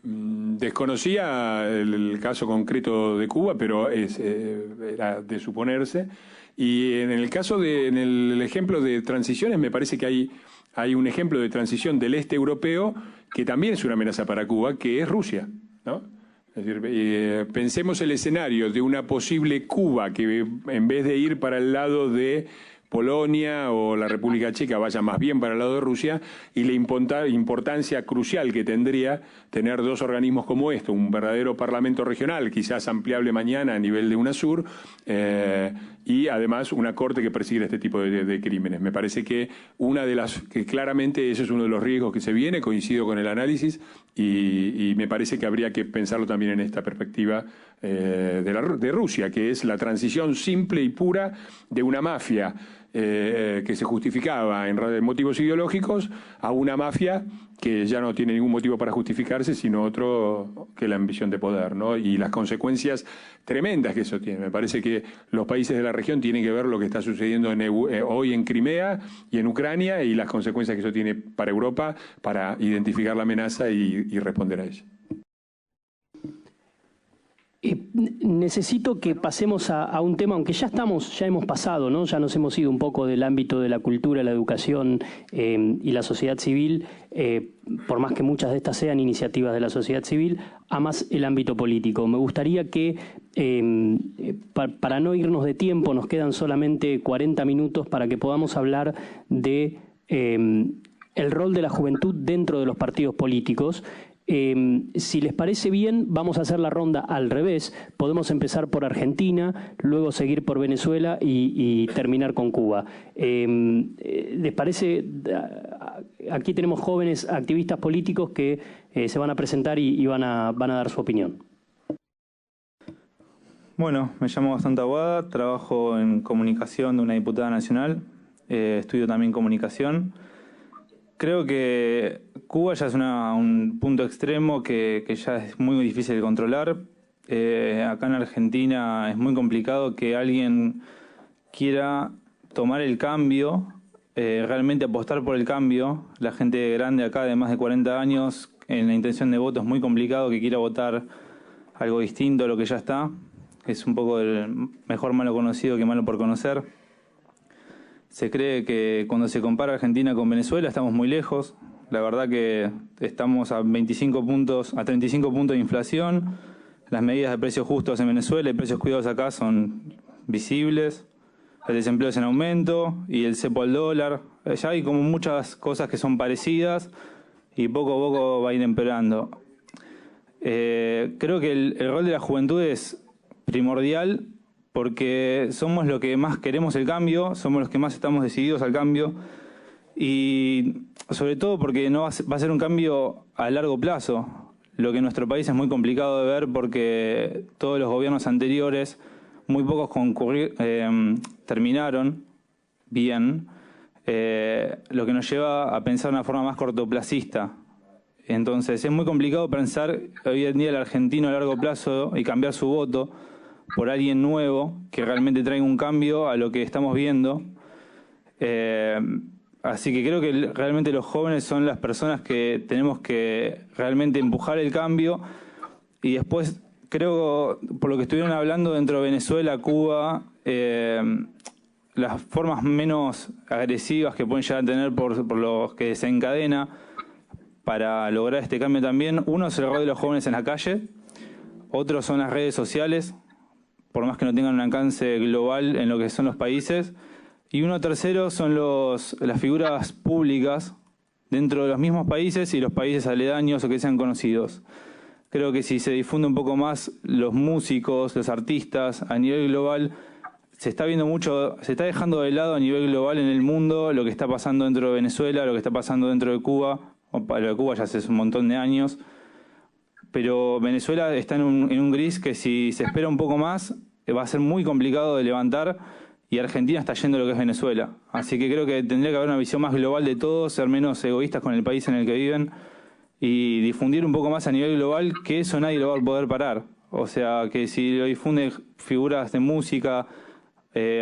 desconocía el caso concreto de Cuba, pero era de suponerse. Y en el caso en el ejemplo de transiciones, me parece que hay un ejemplo de transición del este europeo que también es una amenaza para Cuba, que es Rusia, ¿no? Es decir, pensemos el escenario de una posible Cuba que en vez de ir para el lado de Polonia o la República Checa vaya más bien para el lado de Rusia, y la importancia crucial que tendría tener dos organismos como esto, un verdadero parlamento regional, quizás ampliable mañana a nivel de UNASUR, y además una corte que persigue este tipo de crímenes. Me parece que que claramente ese es uno de los riesgos que se viene, coincido con el análisis, y me parece que habría que pensarlo también en esta perspectiva de Rusia, que es la transición simple y pura de una mafia que se justificaba en motivos ideológicos a una mafia que ya no tiene ningún motivo para justificarse, sino otro que la ambición de poder, ¿no? Y las consecuencias tremendas que eso tiene. Me parece que los países de la región tienen que ver lo que está sucediendo hoy en Crimea y en Ucrania, y las consecuencias que eso tiene para Europa, para identificar la amenaza y responder a ella. Necesito que pasemos a un tema, aunque ya hemos pasado, ¿no? Ya nos hemos ido un poco del ámbito de la cultura, la educación y la sociedad civil, por más que muchas de estas sean iniciativas de la sociedad civil, a más el ámbito político. Me gustaría que, para no irnos de tiempo, nos quedan solamente 40 minutos para que podamos hablar de el rol de la juventud dentro de los partidos políticos. Si les parece bien, vamos a hacer la ronda al revés. Podemos empezar por Argentina, luego seguir por Venezuela y terminar con Cuba. ¿Les parece? Aquí tenemos jóvenes activistas políticos que se van a presentar y van a dar su opinión. Bueno, me llamo Gastón Taboada, trabajo en comunicación de una diputada nacional, estudio también comunicación. Creo que Cuba ya es un punto extremo que ya es muy difícil de controlar. Acá en Argentina es muy complicado que alguien quiera tomar el cambio, realmente apostar por el cambio. La gente grande acá de más de 40 años, en la intención de voto es muy complicado que quiera votar algo distinto a lo que ya está. Es un poco el mejor malo conocido que malo por conocer. Se cree que cuando se compara Argentina con Venezuela estamos muy lejos. La verdad que estamos a 35 puntos de inflación. Las medidas de precios justos en Venezuela y precios cuidados acá son visibles. El desempleo es en aumento y el cepo al dólar. Ya hay como muchas cosas que son parecidas y poco a poco va a ir empeorando. Creo que el rol de la juventud es primordial, porque somos los que más queremos el cambio, somos los que más estamos decididos al cambio, y sobre todo porque no va a ser un cambio a largo plazo, lo que en nuestro país es muy complicado de ver porque todos los gobiernos anteriores, muy pocos terminaron bien, lo que nos lleva a pensar de una forma más cortoplacista. Entonces es muy complicado pensar hoy en día el argentino a largo plazo y cambiar su voto por alguien nuevo que realmente traiga un cambio a lo que estamos viendo. Así que creo que realmente los jóvenes son las personas que tenemos que realmente empujar el cambio. Y después creo, por lo que estuvieron hablando dentro de Venezuela, Cuba, las formas menos agresivas que pueden llegar a tener por los que desencadena para lograr este cambio también. Uno es el rol de los jóvenes en la calle, otro son las redes sociales, por más que no tengan un alcance global en lo que son los países. Y uno tercero son las figuras públicas dentro de los mismos países y los países aledaños o que sean conocidos. Creo que si se difunde un poco más los músicos, los artistas a nivel global, se está viendo mucho, se está dejando de lado a nivel global en el mundo lo que está pasando dentro de Venezuela, lo que está pasando dentro de Cuba. Lo de Cuba ya hace un montón de años. Pero Venezuela está en un gris que si se espera un poco más va a ser muy complicado de levantar, y Argentina está yendo a lo que es Venezuela. Así que creo que tendría que haber una visión más global de todos, ser menos egoístas con el país en el que viven y difundir un poco más a nivel global, que eso nadie lo va a poder parar. O sea, que si lo difunden figuras de música,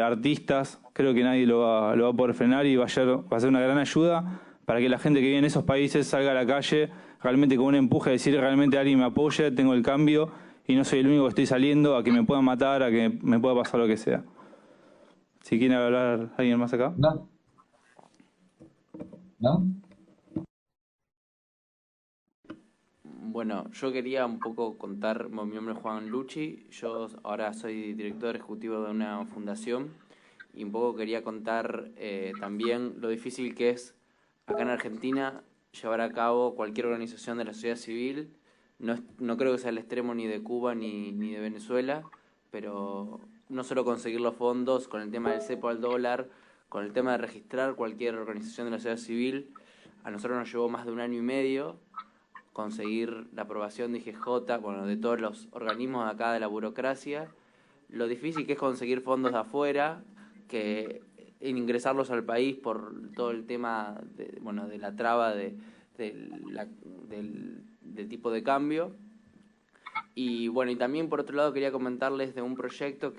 artistas, creo que nadie lo va a poder frenar, y va a ser una gran ayuda para que la gente que vive en esos países salga a la calle realmente con un empuje, a decir realmente alguien me apoya, tengo el cambio y no soy el único que estoy saliendo, a que me puedan matar, a que me pueda pasar lo que sea. Si quiere hablar alguien más acá. No. ¿No? Bueno, yo quería un poco contar, mi nombre es Juan Lucci, yo ahora soy director ejecutivo de una fundación, y un poco quería contar también lo difícil que es acá en Argentina llevar a cabo cualquier organización de la sociedad civil. No creo que sea el extremo ni de Cuba ni de Venezuela, pero no solo conseguir los fondos con el tema del cepo al dólar, con el tema de registrar cualquier organización de la sociedad civil, a nosotros nos llevó más de 1 año y medio conseguir la aprobación de IGJ, bueno, de todos los organismos de acá de la burocracia, lo difícil que es conseguir fondos de afuera, que ingresarlos al país por todo el tema de la traba del tipo de cambio. Y bueno, y también por otro lado quería comentarles de un proyecto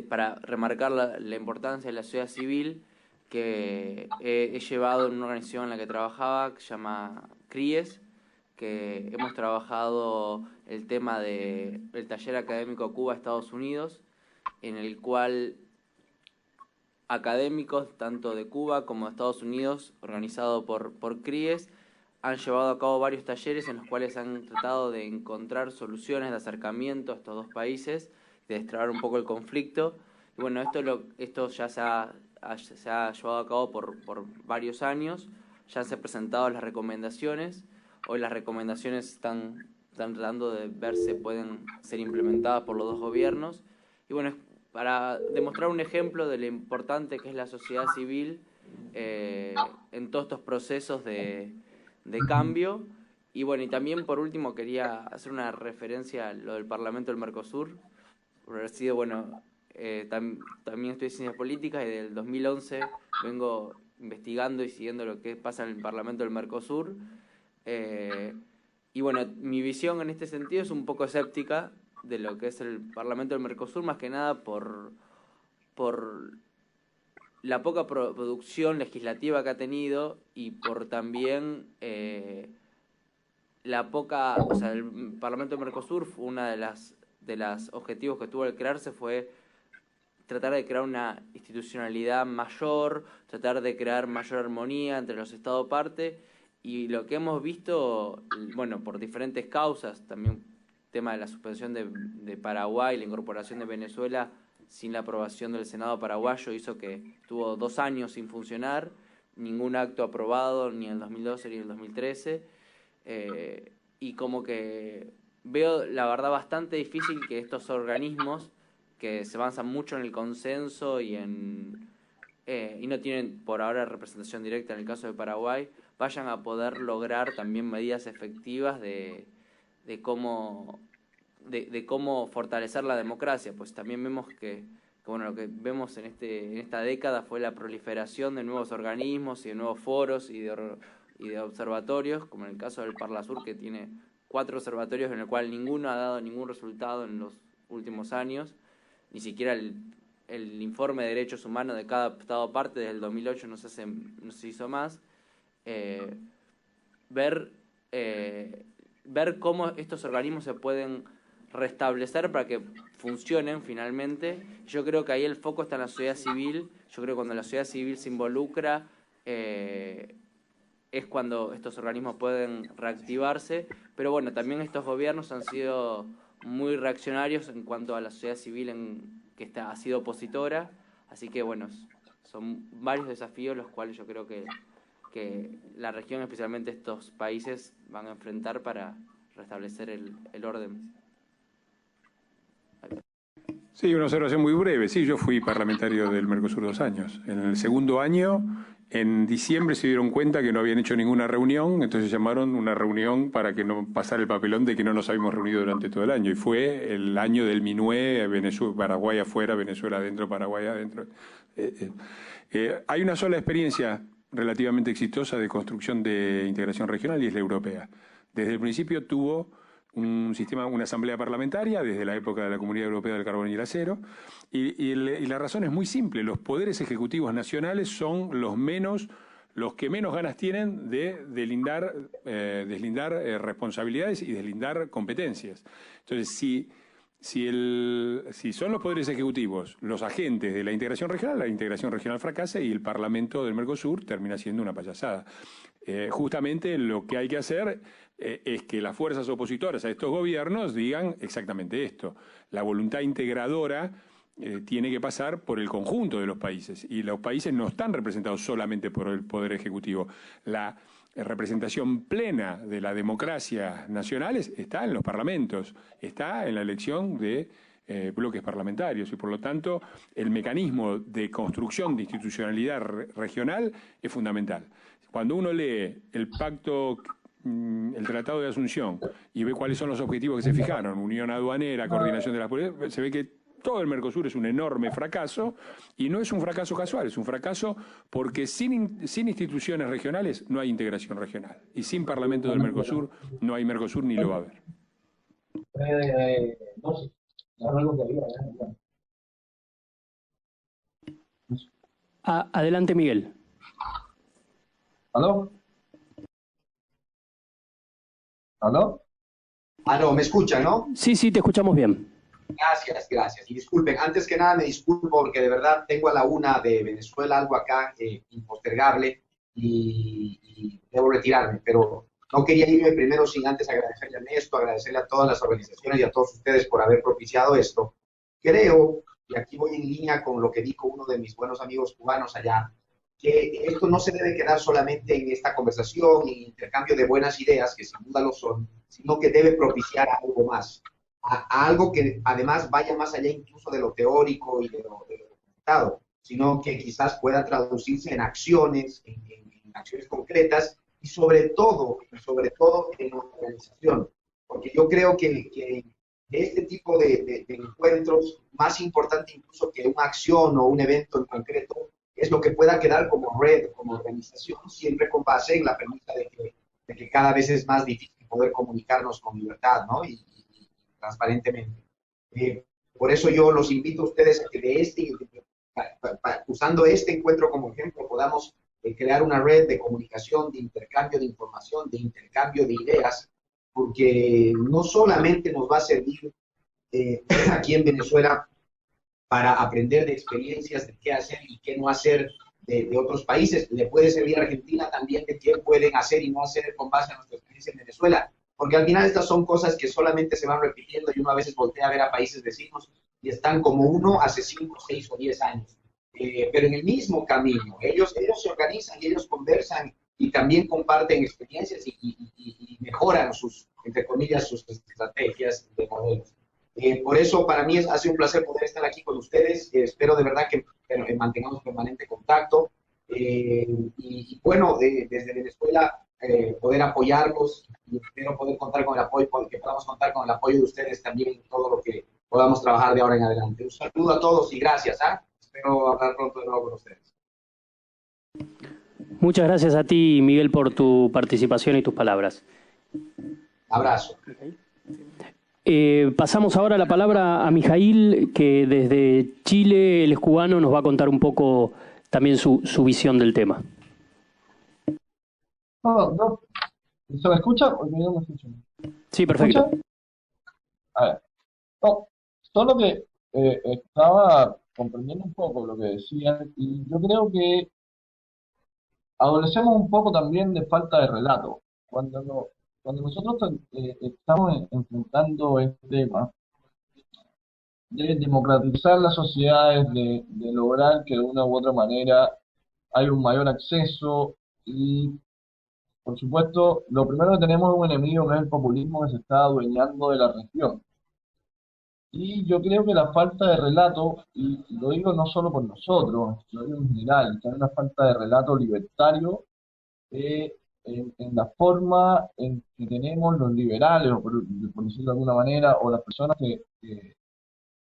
para remarcar la importancia de la sociedad civil, que he llevado en una organización en la que trabajaba, que se llama CRIES, que hemos trabajado el tema del taller académico Cuba-Estados Unidos, en el cual académicos tanto de Cuba como de Estados Unidos, organizado por CRIES, han llevado a cabo varios talleres en los cuales han tratado de encontrar soluciones de acercamiento a estos dos países, de destrabar un poco el conflicto. Y bueno, esto ya se ha llevado a cabo por varios años, ya se han presentado las recomendaciones. Hoy las recomendaciones están tratando de ver si pueden ser implementadas por los dos gobiernos. Y bueno, para demostrar un ejemplo de lo importante que es la sociedad civil en todos estos procesos de cambio. Y bueno, y también por último quería hacer una referencia a lo del Parlamento del Mercosur, por haber sido, bueno, también estoy en ciencias políticas y del 2011 vengo investigando y siguiendo lo que pasa en el Parlamento del Mercosur. Y bueno, mi visión en este sentido es un poco escéptica de lo que es el Parlamento del Mercosur, más que nada por la poca producción legislativa que ha tenido, y por también el Parlamento del Mercosur fue una de las objetivos que tuvo al crearse, fue tratar de crear una institucionalidad mayor, tratar de crear mayor armonía entre los estados parte. Y lo que hemos visto, bueno, por diferentes causas, también el tema de la suspensión de Paraguay, la incorporación de Venezuela sin la aprobación del Senado paraguayo, hizo que estuvo 2 años sin funcionar, ningún acto aprobado, ni en el 2012 ni en el 2013, y como que veo, la verdad, bastante difícil que estos organismos, que se avanzan mucho en el consenso y no tienen por ahora representación directa en el caso de Paraguay, vayan a poder lograr también medidas efectivas de cómo fortalecer la democracia. Pues también vemos que bueno, lo que vemos en esta década fue la proliferación de nuevos organismos y de nuevos foros y de observatorios, como en el caso del Parlasur, que tiene 4 observatorios en el cual ninguno ha dado ningún resultado en los últimos años, ni siquiera el informe de derechos humanos de cada estado parte desde el 2008 no se hizo más. Ver cómo estos organismos se pueden restablecer para que funcionen finalmente. Yo creo que ahí el foco está en la sociedad civil. Yo creo que cuando la sociedad civil se involucra es cuando estos organismos pueden reactivarse. Pero bueno, también estos gobiernos han sido muy reaccionarios en cuanto a la sociedad civil que ha sido opositora. Así que bueno, son varios desafíos los cuales yo creo que la región, especialmente estos países, van a enfrentar para restablecer el orden. Sí, una observación muy breve. Sí, yo fui parlamentario del Mercosur 2 años. En el segundo año, en diciembre, se dieron cuenta que no habían hecho ninguna reunión, entonces llamaron una reunión para que no pasara el papelón de que no nos habíamos reunido durante todo el año. Y fue el año del MINUE, Venezuela, Paraguay afuera, Venezuela adentro, Paraguay adentro. Hay una sola experiencia relativamente exitosa de construcción de integración regional y es la europea. Desde el principio tuvo un sistema, una asamblea parlamentaria desde la época de la Comunidad Europea del Carbón y el Acero, y la razón es muy simple: los poderes ejecutivos nacionales son los que menos ganas tienen de deslindar responsabilidades y deslindar competencias. Entonces, si son los poderes ejecutivos los agentes de la integración regional fracasa y el Parlamento del Mercosur termina siendo una payasada. Justamente lo que hay que hacer es que las fuerzas opositoras a estos gobiernos digan exactamente esto. La voluntad integradora tiene que pasar por el conjunto de los países, y los países no están representados solamente por el Poder Ejecutivo. La representación plena de la democracia nacionales está en los parlamentos, está en la elección de bloques parlamentarios, y por lo tanto el mecanismo de construcción de institucionalidad regional es fundamental. Cuando uno lee el Tratado de Asunción y ve cuáles son los objetivos que se fijaron, unión aduanera, coordinación de las políticas, se ve que todo el Mercosur es un enorme fracaso, y no es un fracaso casual, es un fracaso porque sin instituciones regionales no hay integración regional, y sin Parlamento del Mercosur no hay Mercosur ni lo va a haber. Adelante, Miguel. ¿Aló? ¿Aló? No, me escuchan, ¿no? Sí, te escuchamos bien. Gracias. Y disculpen, antes que nada me disculpo porque de verdad tengo a la una de Venezuela algo acá impostergable y debo retirarme, pero no quería irme primero sin antes agradecerle a Ernesto, agradecerle a todas las organizaciones y a todos ustedes por haber propiciado esto. Creo, y aquí voy en línea con lo que dijo uno de mis buenos amigos cubanos allá, que esto no se debe quedar solamente en esta conversación y intercambio de buenas ideas, que sin duda lo son, sino que debe propiciar algo más, a algo que además vaya más allá incluso de lo teórico y de lo documentado, sino que quizás pueda traducirse en acciones, en acciones concretas, y sobre todo en la organización, porque yo creo que este tipo de encuentros, más importante incluso que una acción o un evento en concreto, es lo que pueda quedar como red, como organización, siempre con base en la premisa de que cada vez es más difícil poder comunicarnos con libertad, ¿no? y transparentemente. Por eso yo los invito a ustedes a que usando este encuentro como ejemplo, podamos crear una red de comunicación, de intercambio de información, de intercambio de ideas, porque no solamente nos va a servir aquí en Venezuela para aprender de experiencias de qué hacer y qué no hacer de otros países, le puede servir a Argentina también de qué pueden hacer y no hacer con base a nuestra experiencia en Venezuela, porque al final estas son cosas que solamente se van repitiendo y uno a veces voltea a ver a países vecinos y están como uno hace 5, 6 o 10 años. Pero en el mismo camino, ellos se organizan y ellos conversan y también comparten experiencias y mejoran entre comillas, sus estrategias de modelos. Por eso para mí hace un placer poder estar aquí con ustedes. Espero de verdad que mantengamos permanente contacto. Y bueno, desde Venezuela poder apoyarlos, y espero poder contar con el apoyo, que podamos contar con el apoyo de ustedes también en todo lo que podamos trabajar de ahora en adelante. Un saludo a todos y gracias. Espero hablar pronto de nuevo con ustedes. Muchas gracias a ti, Miguel, por tu participación y tus palabras. Abrazo. Pasamos ahora la palabra a Mijail, que desde Chile, él es cubano, nos va a contar un poco también su visión del tema. No. ¿Se me escucha o no me escucha? Sí, perfecto. ¿Me escucha? A ver. No, solo que estaba comprendiendo un poco lo que decían y yo creo que adolecemos un poco también de falta de relato. Cuando nosotros estamos enfrentando este tema de democratizar las sociedades, de lograr que de una u otra manera haya un mayor acceso y, por supuesto, lo primero que tenemos es un enemigo que es el populismo que se está adueñando de la región. Y yo creo que la falta de relato, y lo digo no solo por nosotros, lo digo en general, que hay una falta de relato libertario en la forma en que tenemos los liberales, o por decirlo de alguna manera, o las personas que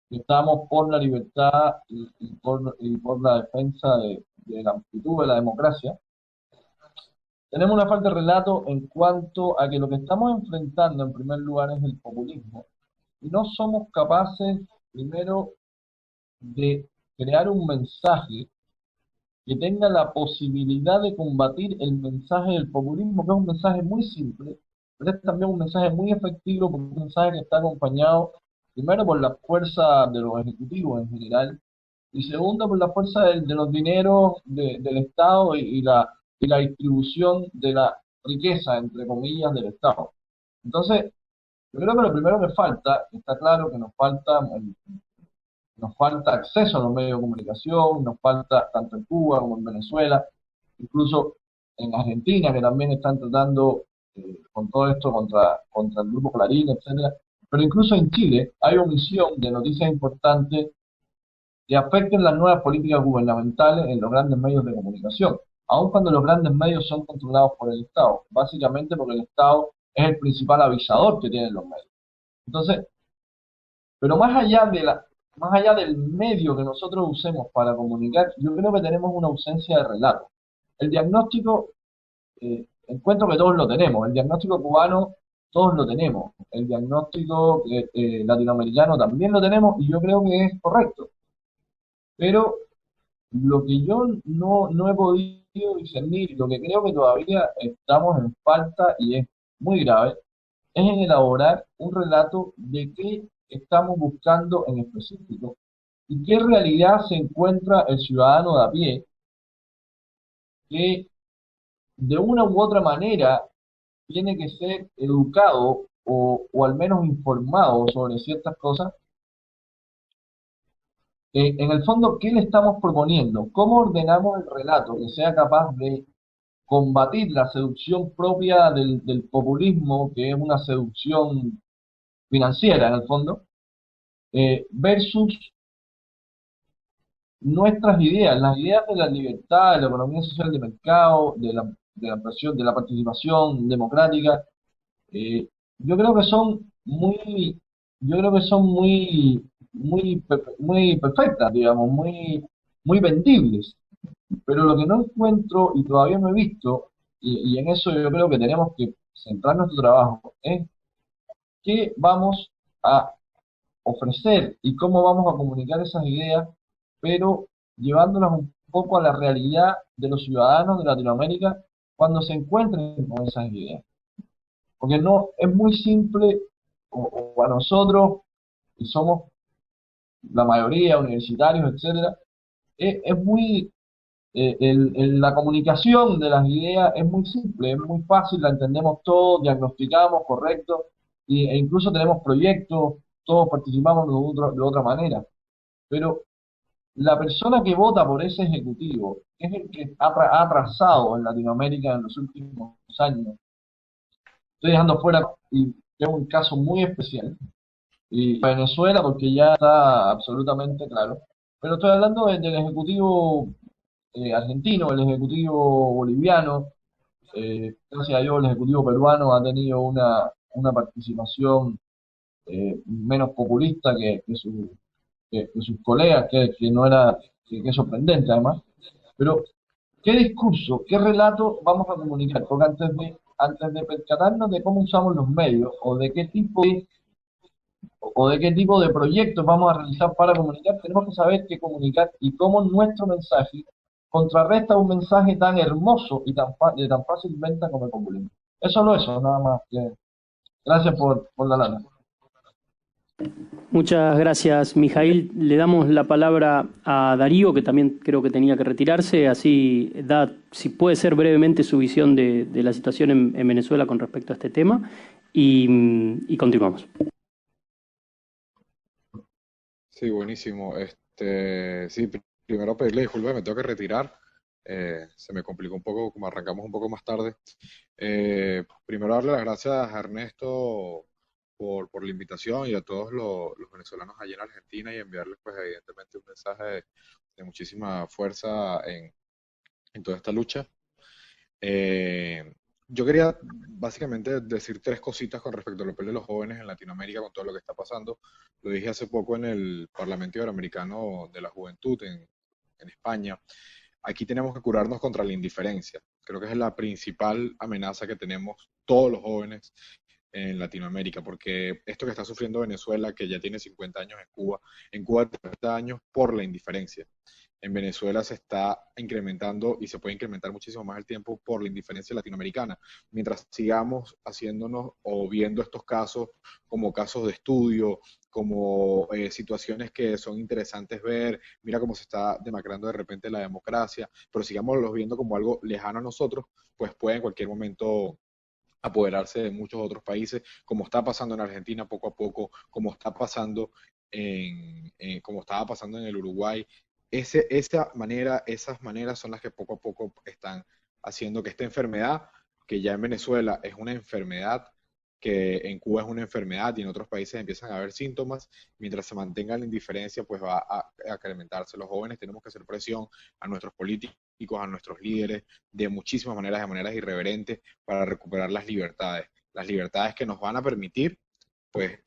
estamos por la libertad y por la defensa de la amplitud de la democracia. Tenemos una falta de relato en cuanto a que lo que estamos enfrentando en primer lugar es el populismo. Y no somos capaces, primero, de crear un mensaje que tenga la posibilidad de combatir el mensaje del populismo, que es un mensaje muy simple, pero es también un mensaje muy efectivo, porque es un mensaje que está acompañado, primero, por la fuerza de los ejecutivos en general, y segundo, por la fuerza de los dineros del Estado y la distribución de la riqueza, entre comillas, del Estado. Entonces, yo creo que lo primero que falta, está claro que nos falta acceso a los medios de comunicación, nos falta tanto en Cuba como en Venezuela, incluso en Argentina, que también están tratando con todo esto contra el Grupo Clarín, etcétera. Pero incluso en Chile hay omisión de noticias importantes que afecten las nuevas políticas gubernamentales en los grandes medios de comunicación, aun cuando los grandes medios son controlados por el Estado, básicamente porque el Estado es el principal avisador que tienen los medios. Entonces, pero más allá del medio que nosotros usemos para comunicar, yo creo que tenemos una ausencia de relato. El diagnóstico, encuentro que todos lo tenemos. El diagnóstico cubano, todos lo tenemos. El diagnóstico latinoamericano también lo tenemos y yo creo que es correcto. Pero lo que yo no he podido discernir, lo que creo que todavía estamos en falta y es muy grave, es en elaborar un relato de qué estamos buscando en específico y qué realidad se encuentra el ciudadano de a pie que de una u otra manera tiene que ser educado o al menos informado sobre ciertas cosas. En el fondo, ¿qué le estamos proponiendo? ¿Cómo ordenamos el relato que sea capaz de combatir la seducción propia del populismo, que es una seducción financiera en el fondo, versus nuestras ideas, las ideas de la libertad, de la economía social de mercado, de la participación democrática? Yo creo que son yo creo que son muy perfectas, digamos, muy vendibles. Pero lo que no encuentro y todavía no he visto, y en eso yo creo que tenemos que centrar nuestro trabajo, es qué vamos a ofrecer y cómo vamos a comunicar esas ideas, pero llevándolas un poco a la realidad de los ciudadanos de Latinoamérica cuando se encuentren con esas ideas. Porque no es muy simple, o a nosotros, y somos la mayoría universitarios, etcétera, es muy la comunicación de las ideas es muy simple, es muy fácil, la entendemos todos, diagnosticamos, correcto, e incluso tenemos proyectos, todos participamos de otra manera. Pero la persona que vota por ese ejecutivo, que es el que ha atrasado en Latinoamérica en los últimos años, estoy dejando fuera, y es un caso muy especial, y Venezuela porque ya está absolutamente claro, pero estoy hablando del ejecutivo argentino, el ejecutivo boliviano, gracias a Dios el ejecutivo peruano ha tenido una participación menos populista que sus colegas, que no era, que es sorprendente además. Pero, ¿qué discurso, qué relato vamos a comunicar? Porque antes de percatarnos de cómo usamos los medios o de qué tipo de proyectos vamos a realizar para comunicar, tenemos que saber qué comunicar y cómo nuestro mensaje contrarresta un mensaje tan hermoso y de tan fácil venta como el populismo. Es solo eso, nada más. Gracias por la lana. Muchas gracias, Mijail. Le damos la palabra a Darío, que también creo que tenía que retirarse. Así da, si puede ser brevemente, su visión de la situación en Venezuela con respecto a este tema. Y continuamos. Sí, buenísimo. Sí, primero pedirle disculpas, me tengo que retirar. Se me complicó un poco, como arrancamos un poco más tarde. Primero darle las gracias a Ernesto por la invitación y a todos los venezolanos allí en Argentina y enviarles pues evidentemente un mensaje de muchísima fuerza en toda esta lucha. Yo quería básicamente decir tres cositas con respecto al papel de los jóvenes en Latinoamérica con todo lo que está pasando. Lo dije hace poco en el Parlamento Iberoamericano de la Juventud en España. Aquí tenemos que curarnos contra la indiferencia. Creo que es la principal amenaza que tenemos todos los jóvenes en Latinoamérica, porque esto que está sufriendo Venezuela, que ya tiene 50 años en Cuba 30 años por la indiferencia. En Venezuela se está incrementando y se puede incrementar muchísimo más el tiempo por la indiferencia latinoamericana. Mientras sigamos haciéndonos o viendo estos casos como casos de estudio, como situaciones que son interesantes ver, mira cómo se está demacrando de repente la democracia, pero sigamos los viendo como algo lejano a nosotros, pues puede en cualquier momento apoderarse de muchos otros países, como está pasando en Argentina poco a poco, como está pasando como estaba pasando en el Uruguay. Esas maneras son las que poco a poco están haciendo que esta enfermedad, que ya en Venezuela es una enfermedad, que en Cuba es una enfermedad y en otros países empiezan a haber síntomas, mientras se mantenga la indiferencia, pues va a incrementarse. Los jóvenes tenemos que hacer presión a nuestros políticos, a nuestros líderes, de muchísimas maneras, de maneras irreverentes, para recuperar las libertades que nos van a permitir pues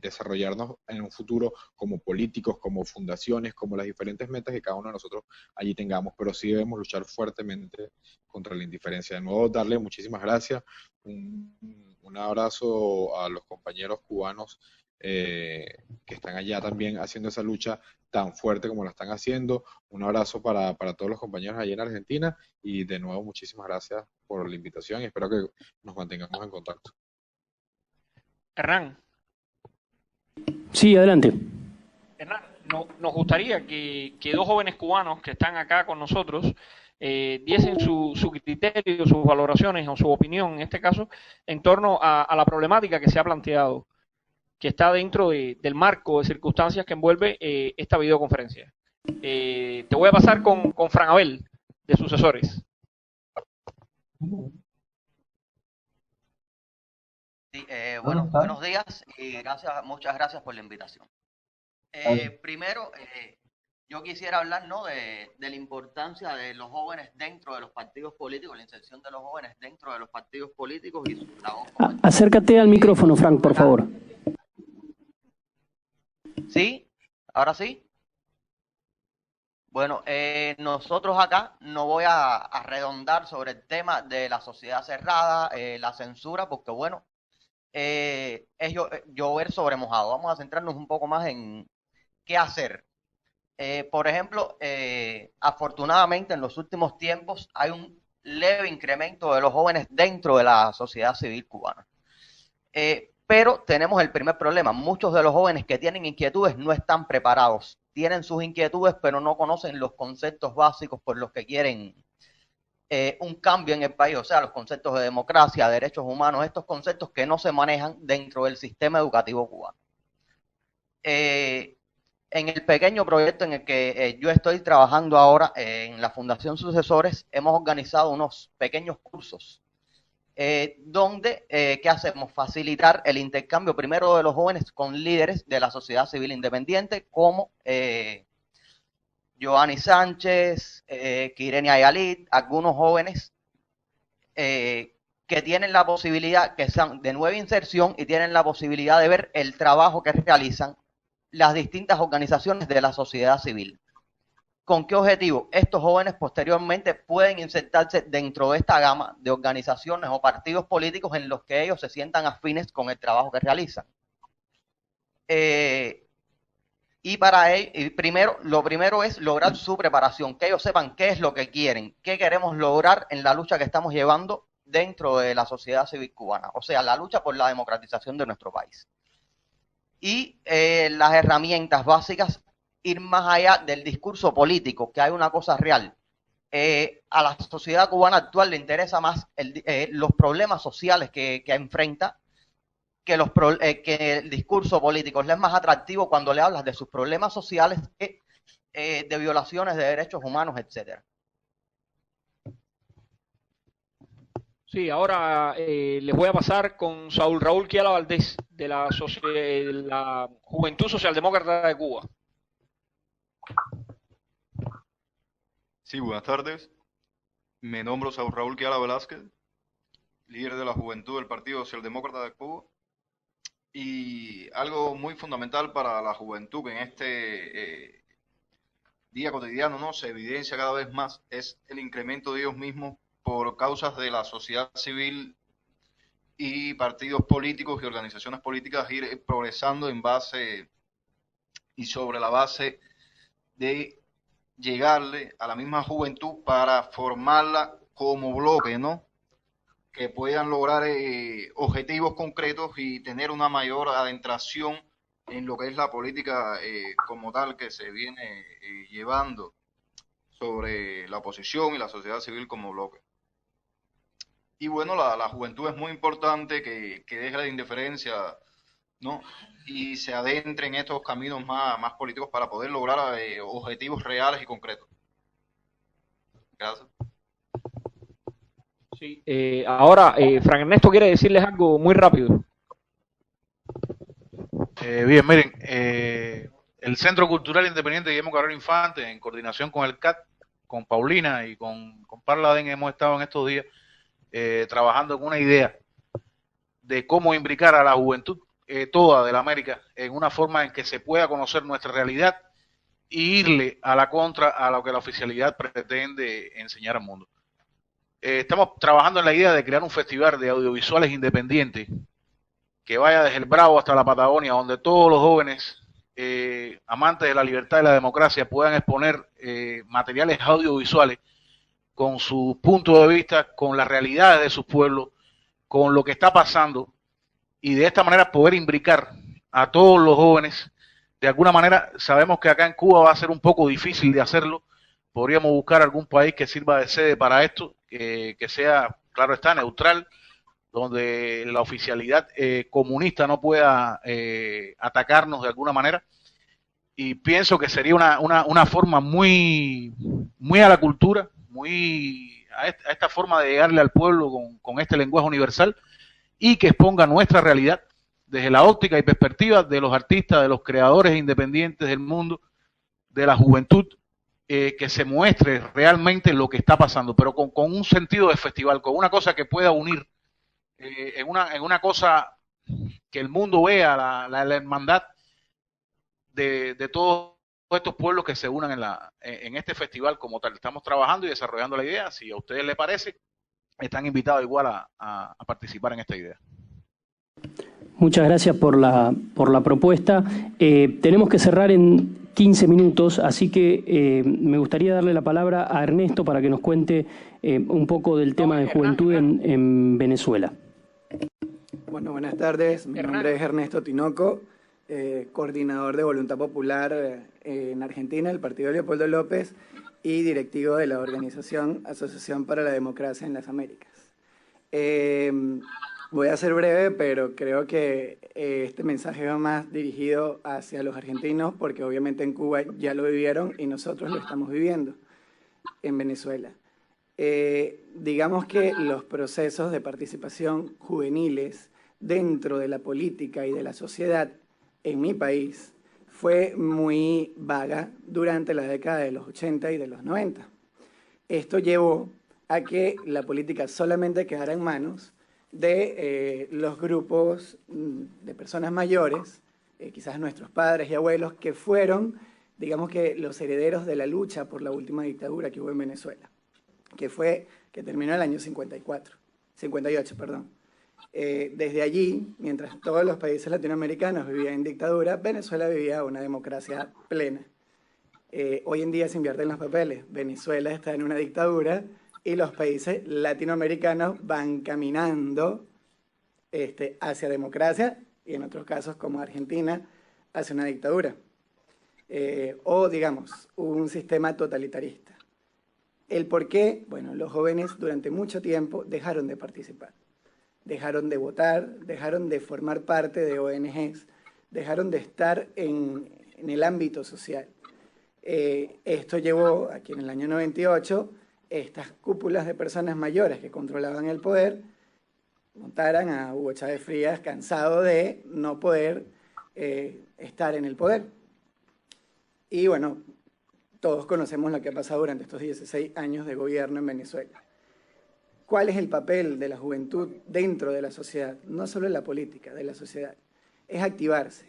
desarrollarnos en un futuro como políticos, como fundaciones, como las diferentes metas que cada uno de nosotros allí tengamos, pero sí debemos luchar fuertemente contra la indiferencia. De nuevo, darle muchísimas gracias, un abrazo a los compañeros cubanos que están allá también haciendo esa lucha tan fuerte como la están haciendo, un abrazo para todos los compañeros allá en Argentina y de nuevo muchísimas gracias por la invitación y espero que nos mantengamos en contacto. Hernán. Sí, adelante. Hernán, nos gustaría que dos jóvenes cubanos que están acá con nosotros diesen su criterio, sus valoraciones o su opinión, en este caso, en torno a la problemática que se ha planteado, que está dentro del marco de circunstancias que envuelve esta videoconferencia. Te voy a pasar con Fran Abel, de Sucesores. Sí, buenos días y muchas gracias por la invitación. Primero, yo quisiera hablar de la importancia de los jóvenes dentro de los partidos políticos, la inserción de los jóvenes dentro de los partidos políticos y su labor. Acércate al micrófono, Frank, por favor. ¿Sí? ¿Ahora sí? Bueno, nosotros acá no voy a redondar sobre el tema de la sociedad cerrada, la censura, porque bueno, es llover sobre mojado. Vamos a centrarnos un poco más en qué hacer. Por ejemplo, afortunadamente en los últimos tiempos hay un leve incremento de los jóvenes dentro de la sociedad civil cubana. Pero tenemos el primer problema. Muchos de los jóvenes que tienen inquietudes no están preparados. Tienen sus inquietudes, pero no conocen los conceptos básicos por los que quieren un cambio en el país, o sea, los conceptos de democracia, derechos humanos, estos conceptos que no se manejan dentro del sistema educativo cubano. En el pequeño proyecto en el que yo estoy trabajando ahora, en la Fundación Sucesores, hemos organizado unos pequeños cursos donde, ¿qué hacemos? Facilitar el intercambio primero de los jóvenes con líderes de la sociedad civil independiente, como Giovanni Sánchez, Kirenia Ayalit, algunos jóvenes que tienen la posibilidad, que sean de nueva inserción y tienen la posibilidad de ver el trabajo que realizan las distintas organizaciones de la sociedad civil. ¿Con qué objetivo? Estos jóvenes posteriormente pueden insertarse dentro de esta gama de organizaciones o partidos políticos en los que ellos se sientan afines con el trabajo que realizan. Y para ello, lo primero es lograr su preparación, que ellos sepan qué es lo que quieren, qué queremos lograr en la lucha que estamos llevando dentro de la sociedad civil cubana, o sea, la lucha por la democratización de nuestro país. Y las herramientas básicas, ir más allá del discurso político, que hay una cosa real. A la sociedad cubana actual le interesa más los problemas sociales que enfrenta que el discurso político. Es más atractivo cuando le hablas de sus problemas sociales que de violaciones de derechos humanos, etcétera. Sí, ahora les voy a pasar con Saúl Raúl Kiala Valdés, de la Juventud Socialdemócrata de Cuba. Sí, buenas tardes. Me nombro Saúl Raúl Kiala Velázquez, líder de la Juventud del Partido Socialdemócrata de Cuba. Y algo muy fundamental para la juventud que en este día cotidiano, ¿no?, se evidencia cada vez más, es el incremento de ellos mismos por causas de la sociedad civil y partidos políticos y organizaciones políticas ir progresando en base y sobre la base de llegarle a la misma juventud para formarla como bloque, ¿no?, que puedan lograr objetivos concretos y tener una mayor adentración en lo que es la política como tal que se viene llevando sobre la oposición y la sociedad civil como bloque. Y bueno, la juventud es muy importante que deje la indiferencia, ¿no?, y se adentre en estos caminos más políticos para poder lograr objetivos reales y concretos. Gracias. Sí, ahora, Fran Ernesto quiere decirles algo muy rápido. Bien, miren, el Centro Cultural Independiente Guillermo Cabrera Infante, en coordinación con el CAT, con Paulina y con Parladen, hemos estado en estos días trabajando en una idea de cómo imbricar a la juventud toda de la América en una forma en que se pueda conocer nuestra realidad y irle a la contra a lo que la oficialidad pretende enseñar al mundo. Estamos trabajando en la idea de crear un festival de audiovisuales independientes que vaya desde el Bravo hasta la Patagonia, donde todos los jóvenes amantes de la libertad y la democracia puedan exponer materiales audiovisuales con su punto de vista, con las realidades de sus pueblos, con lo que está pasando, y de esta manera poder imbricar a todos los jóvenes. De alguna manera sabemos que acá en Cuba va a ser un poco difícil de hacerlo. Podríamos buscar algún país que sirva de sede para esto, que sea, claro está, neutral, donde la oficialidad comunista no pueda atacarnos de alguna manera. Y pienso que sería una forma muy a la cultura, muy a esta forma de llegarle al pueblo con este lenguaje universal y que exponga nuestra realidad desde la óptica y perspectiva de los artistas, de los creadores independientes del mundo, de la juventud, que se muestre realmente lo que está pasando, pero con un sentido de festival, con una cosa que pueda unir, en una cosa que el mundo vea la hermandad de todos estos pueblos que se unan en este festival como tal. Estamos trabajando y desarrollando la idea. Si a ustedes les parece, están invitados igual a participar en esta idea. Muchas gracias por la propuesta. Tenemos que cerrar en 15 minutos, así que me gustaría darle la palabra a Ernesto para que nos cuente un poco del tema de juventud en Venezuela. Bueno, buenas tardes. Mi nombre es Ernesto Tinoco, coordinador de Voluntad Popular en Argentina, el Partido Leopoldo López, y directivo de la organización Asociación para la Democracia en las Américas. Voy a ser breve, pero creo que este mensaje va más dirigido hacia los argentinos, porque obviamente en Cuba ya lo vivieron y nosotros lo estamos viviendo en Venezuela. Digamos que los procesos de participación juveniles dentro de la política y de la sociedad en mi país fue muy vaga durante la década de los 80 y de los 90. Esto llevó a que la política solamente quedara en manos de los grupos de personas mayores, quizás nuestros padres y abuelos, que fueron, digamos que, los herederos de la lucha por la última dictadura que hubo en Venezuela, que terminó en el año 58, perdón. Desde allí, mientras todos los países latinoamericanos vivían en dictadura, Venezuela vivía una democracia plena. Hoy en día se invierten los papeles. Venezuela está en una dictadura y los países latinoamericanos van caminando hacia democracia y en otros casos, como Argentina, hacia una dictadura. O, digamos, un sistema totalitarista. ¿El por qué? Bueno, los jóvenes durante mucho tiempo dejaron de participar, dejaron de votar, dejaron de formar parte de ONGs, dejaron de estar en el ámbito social. Esto llevó a que en el año 98 estas cúpulas de personas mayores que controlaban el poder montaran a Hugo Chávez Frías cansado de no poder estar en el poder. Y bueno, todos conocemos lo que ha pasado durante estos 16 años de gobierno en Venezuela. ¿Cuál es el papel de la juventud dentro de la sociedad? No solo en la política, de la sociedad. Es activarse.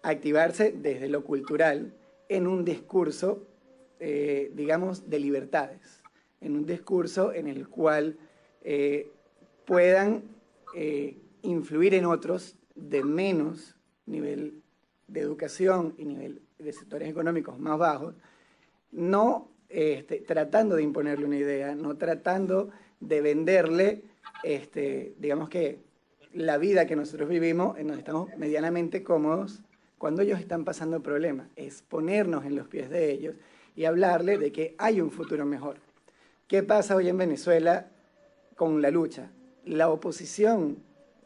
Activarse desde lo cultural en un discurso, digamos, de libertades. En un discurso en el cual puedan influir en otros de menos nivel de educación y nivel de sectores económicos más bajos, no tratando de imponerle una idea, no tratando de venderle, digamos que la vida que nosotros vivimos, en donde estamos medianamente cómodos, cuando ellos están pasando problemas, es ponernos en los pies de ellos y hablarle de que hay un futuro mejor. ¿Qué pasa hoy en Venezuela con la lucha? La oposición,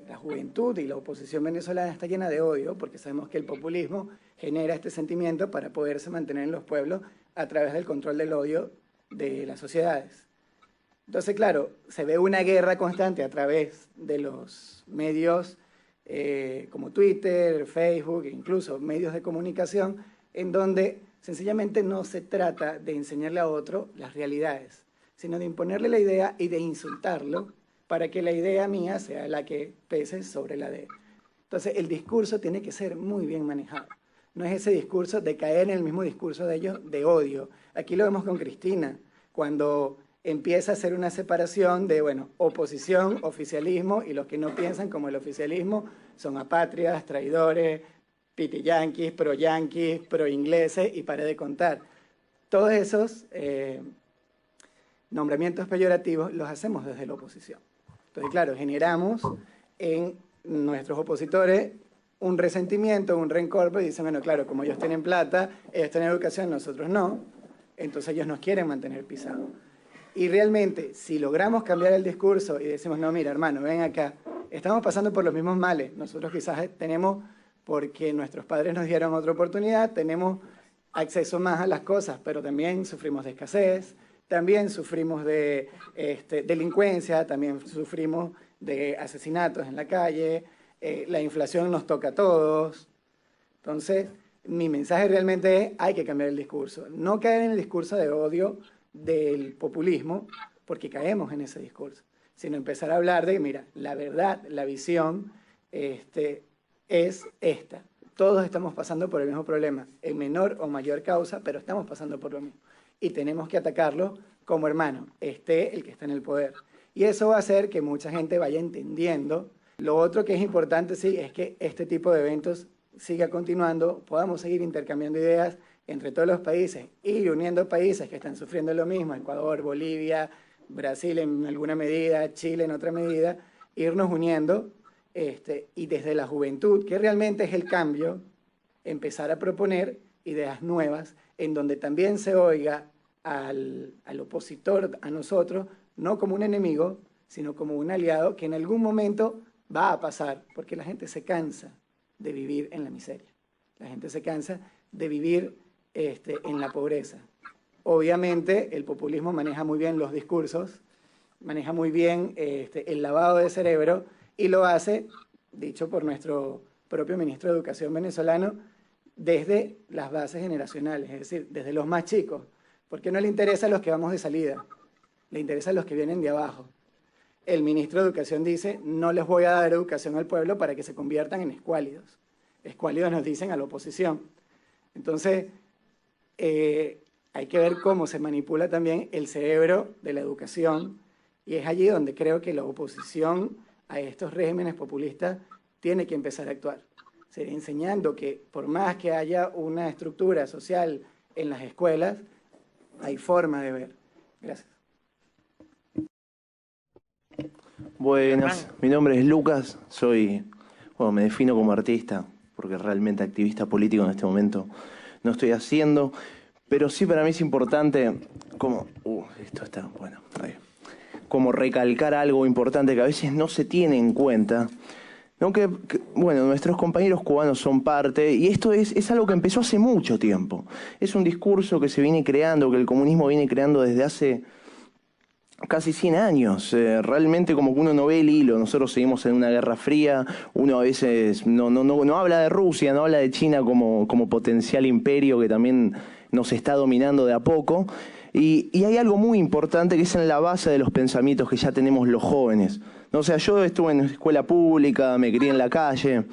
la juventud y la oposición venezolana está llena de odio, porque sabemos que el populismo genera este sentimiento para poderse mantener en los pueblos a través del control del odio de las sociedades. Entonces, claro, se ve una guerra constante a través de los medios como Twitter, Facebook, incluso medios de comunicación, en donde sencillamente no se trata de enseñarle a otro las realidades, sino de imponerle la idea y de insultarlo para que la idea mía sea la que pese sobre la de él. Entonces, el discurso tiene que ser muy bien manejado. No es ese discurso de caer en el mismo discurso de ellos de odio. Aquí lo vemos con Cristina, cuando empieza a hacer una separación de, bueno, oposición, oficialismo, y los que no piensan como el oficialismo son apátridas, traidores, piti-yanquis, pro-ingleses, y paré de contar. Todos esos nombramientos peyorativos los hacemos desde la oposición. Entonces, claro, generamos en nuestros opositores un resentimiento, un rencor, y dicen, bueno, claro, como ellos tienen plata, ellos tienen educación, nosotros no, entonces ellos nos quieren mantener pisados. Y realmente, si logramos cambiar el discurso y decimos, no, mira, hermano, ven acá, estamos pasando por los mismos males. Nosotros quizás tenemos, porque nuestros padres nos dieron otra oportunidad, tenemos acceso más a las cosas, pero también sufrimos de escasez, también sufrimos de delincuencia, también sufrimos de asesinatos en la calle, la inflación nos toca a todos. Entonces, mi mensaje realmente es, hay que cambiar el discurso. No caer en el discurso de odio del populismo, porque caemos en ese discurso, sino empezar a hablar de, mira, la verdad, la visión es esta. Todos estamos pasando por el mismo problema, en menor o mayor causa, pero estamos pasando por lo mismo. Y tenemos que atacarlo como hermano, esté el que está en el poder. Y eso va a hacer que mucha gente vaya entendiendo. Lo otro que es importante, sí, es que este tipo de eventos siga continuando, podamos seguir intercambiando ideas entre todos los países y uniendo países que están sufriendo lo mismo, Ecuador, Bolivia, Brasil en alguna medida, Chile en otra medida, irnos uniendo y desde la juventud, que realmente es el cambio, empezar a proponer ideas nuevas en donde también se oiga al opositor, a nosotros, no como un enemigo, sino como un aliado que en algún momento va a pasar, porque la gente se cansa de vivir en la miseria, la gente se cansa de vivir en la pobreza. Obviamente el populismo maneja muy bien los discursos, maneja muy bien el lavado de cerebro y lo hace, dicho por nuestro propio ministro de Educación venezolano, desde las bases generacionales, es decir, desde los más chicos, porque no le interesa a los que vamos de salida, le interesa a los que vienen de abajo. El ministro de Educación dice, no les voy a dar educación al pueblo para que se conviertan en escuálidos. Escuálidos nos dicen a la oposición. Entonces, hay que ver cómo se manipula también el cerebro de la educación, y es allí donde creo que la oposición a estos regímenes populistas tiene que empezar a actuar. Sería enseñando que por más que haya una estructura social en las escuelas, hay forma de ver. Gracias. Buenas, mi nombre es Lucas, me defino como artista, porque realmente activista político en este momento no estoy haciendo, pero sí para mí es importante como recalcar algo importante que a veces no se tiene en cuenta, ¿no? Nuestros compañeros cubanos son parte, y esto es algo que empezó hace mucho tiempo. Es un discurso que se viene creando, que el comunismo viene creando desde hace casi 100 años. Realmente como que uno no ve el hilo. Nosotros seguimos en una guerra fría. Uno a veces no habla de Rusia, no habla de China como potencial imperio que también nos está dominando de a poco. Y hay algo muy importante que es en la base de los pensamientos que ya tenemos los jóvenes. O sea, yo estuve en escuela pública, me crié en la calle,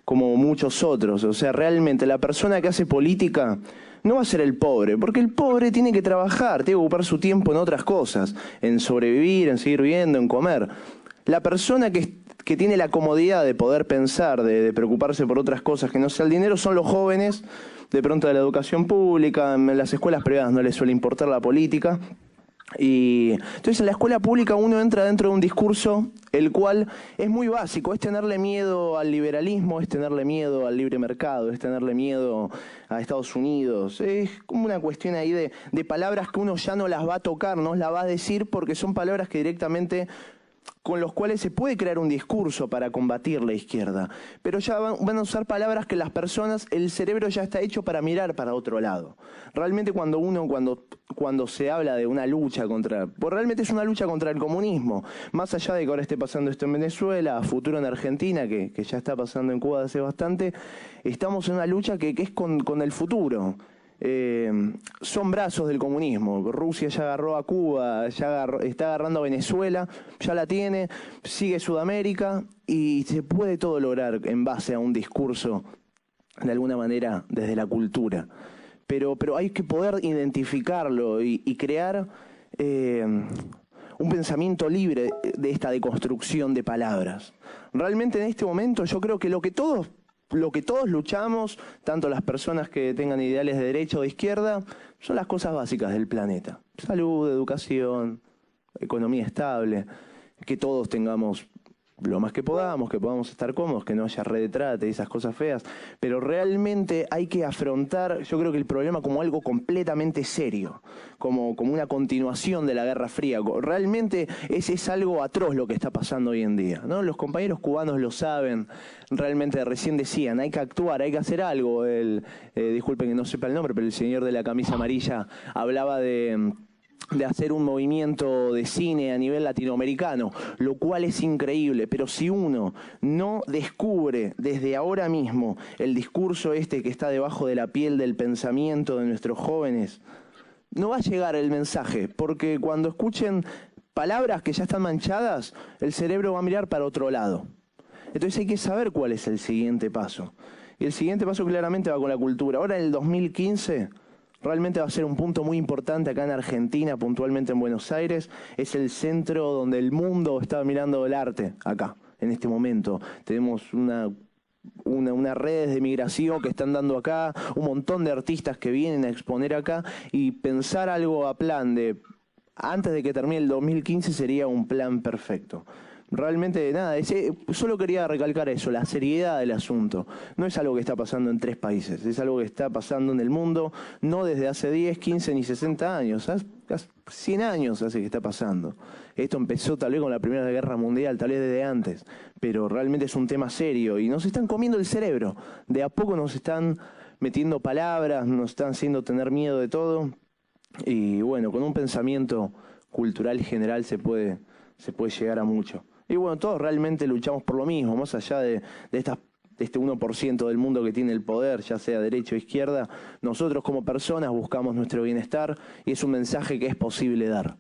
como muchos otros. O sea, realmente la persona que hace política no va a ser el pobre, porque el pobre tiene que trabajar, tiene que ocupar su tiempo en otras cosas, en sobrevivir, en seguir viviendo, en comer. La persona que tiene la comodidad de poder pensar, de preocuparse por otras cosas que no sea el dinero, son los jóvenes, de pronto de la educación pública, en las escuelas privadas no les suele importar la política. Y entonces en la escuela pública uno entra dentro de un discurso el cual es muy básico, es tenerle miedo al liberalismo, es tenerle miedo al libre mercado, es tenerle miedo a Estados Unidos, es como una cuestión ahí de palabras que uno ya no las va a tocar, no las va a decir porque son palabras que directamente con los cuales se puede crear un discurso para combatir la izquierda, pero ya van a usar palabras que las personas, el cerebro ya está hecho para mirar para otro lado. Realmente cuando se habla de una lucha pues realmente es una lucha contra el comunismo, más allá de que ahora esté pasando esto en Venezuela, a futuro en Argentina, que ya está pasando en Cuba hace bastante, estamos en una lucha que es con el futuro. Son brazos del comunismo. Rusia ya agarró a Cuba, está agarrando a Venezuela, ya la tiene, sigue Sudamérica y se puede todo lograr en base a un discurso de alguna manera desde la cultura. Pero hay que poder identificarlo y crear un pensamiento libre de esta deconstrucción de palabras. Realmente en este momento yo creo que lo que todos luchamos, tanto las personas que tengan ideales de derecha o de izquierda, son las cosas básicas del planeta. Salud, educación, economía estable, que todos tengamos lo más que podamos estar cómodos, que no haya red de trata y esas cosas feas. Pero realmente hay que afrontar, yo creo que el problema como algo completamente serio, como una continuación de la Guerra Fría. Realmente es algo atroz lo que está pasando hoy en día, ¿no? Los compañeros cubanos lo saben, realmente recién decían, hay que actuar, hay que hacer algo. Disculpen que no sepa el nombre, pero el señor de la camisa amarilla hablaba de hacer un movimiento de cine a nivel latinoamericano, lo cual es increíble, pero si uno no descubre desde ahora mismo el discurso que está debajo de la piel del pensamiento de nuestros jóvenes, no va a llegar el mensaje, porque cuando escuchen palabras que ya están manchadas, el cerebro va a mirar para otro lado. Entonces hay que saber cuál es el siguiente paso. Y el siguiente paso claramente va con la cultura. Ahora en el 2015... realmente va a ser un punto muy importante acá en Argentina, puntualmente en Buenos Aires. Es el centro donde el mundo está mirando el arte, acá, en este momento. Tenemos una red de migración que están dando acá, un montón de artistas que vienen a exponer acá, y pensar algo a plan de, antes de que termine el 2015, sería un plan perfecto. Realmente nada, solo quería recalcar eso, la seriedad del asunto. No es algo que está pasando en 3 países, es algo que está pasando en el mundo, no desde hace 10, 15 ni 60 años, hace 100 años hace que está pasando. Esto empezó tal vez con la Primera Guerra Mundial, tal vez desde antes, pero realmente es un tema serio y nos están comiendo el cerebro. De a poco nos están metiendo palabras, nos están haciendo tener miedo de todo y bueno, con un pensamiento cultural general se puede llegar a mucho. Y bueno, todos realmente luchamos por lo mismo, más allá de este 1% del mundo que tiene el poder, ya sea derecha o izquierda. Nosotros como personas buscamos nuestro bienestar y es un mensaje que es posible dar.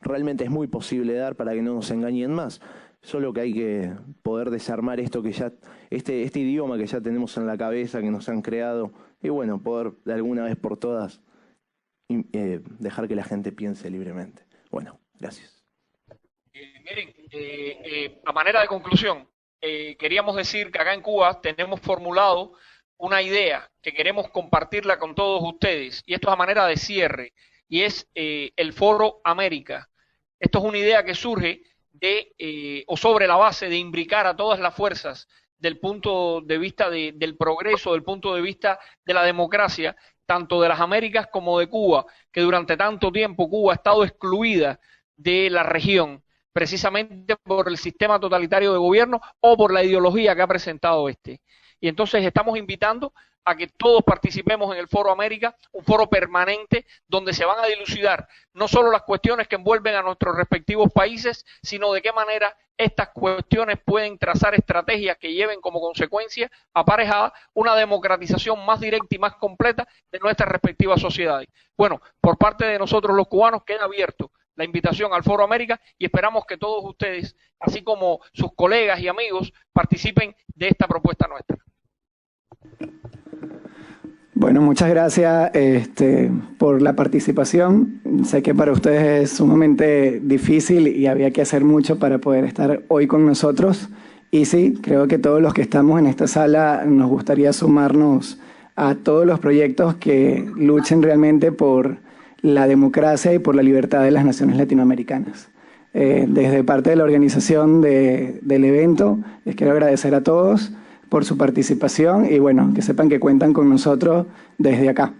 Realmente es muy posible dar para que no nos engañen más. Solo que hay que poder desarmar esto que ya, este idioma que ya tenemos en la cabeza, que nos han creado, y bueno, poder de alguna vez por todas dejar que la gente piense libremente. Bueno, gracias. Miren, a manera de conclusión, queríamos decir que acá en Cuba tenemos formulado una idea que queremos compartirla con todos ustedes, y esto es a manera de cierre, y es el Foro América. Esto es una idea que surge o sobre la base de imbricar a todas las fuerzas del punto de vista del progreso, del punto de vista de la democracia, tanto de las Américas como de Cuba, que durante tanto tiempo Cuba ha estado excluida de la región, precisamente por el sistema totalitario de gobierno o por la ideología que ha presentado este. Y entonces estamos invitando a que todos participemos en el Foro América, un foro permanente donde se van a dilucidar no solo las cuestiones que envuelven a nuestros respectivos países, sino de qué manera estas cuestiones pueden trazar estrategias que lleven como consecuencia aparejada una democratización más directa y más completa de nuestras respectivas sociedades. Bueno, por parte de nosotros los cubanos queda abierto la invitación al Foro América y esperamos que todos ustedes, así como sus colegas y amigos, participen de esta propuesta nuestra. Bueno, muchas gracias por la participación. Sé que para ustedes es sumamente difícil y había que hacer mucho para poder estar hoy con nosotros. Y sí, creo que todos los que estamos en esta sala nos gustaría sumarnos a todos los proyectos que luchen realmente por la democracia y por la libertad de las naciones latinoamericanas. Desde parte de la organización del evento, les quiero agradecer a todos por su participación y bueno, que sepan que cuentan con nosotros desde acá.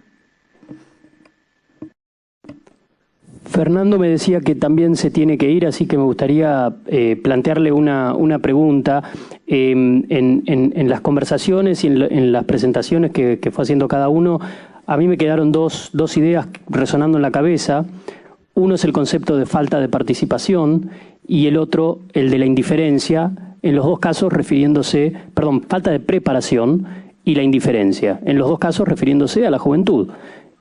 Fernando me decía que también se tiene que ir, así que me gustaría plantearle una pregunta. En las conversaciones y en las presentaciones que fue haciendo cada uno, a mí me quedaron dos ideas resonando en la cabeza. Uno es el concepto de falta de participación y el otro el de la indiferencia, en los dos casos falta de preparación y la indiferencia, en los dos casos refiriéndose a la juventud.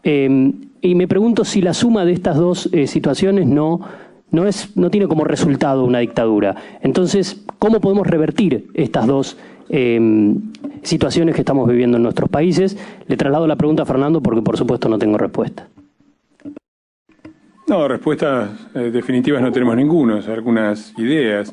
Y me pregunto si la suma de estas dos situaciones no tiene como resultado una dictadura. Entonces, ¿cómo podemos revertir estas dos situaciones que estamos viviendo en nuestros países? Le traslado la pregunta a Fernando porque, por supuesto, no tengo respuesta. No, respuestas definitivas no tenemos ninguna, algunas ideas.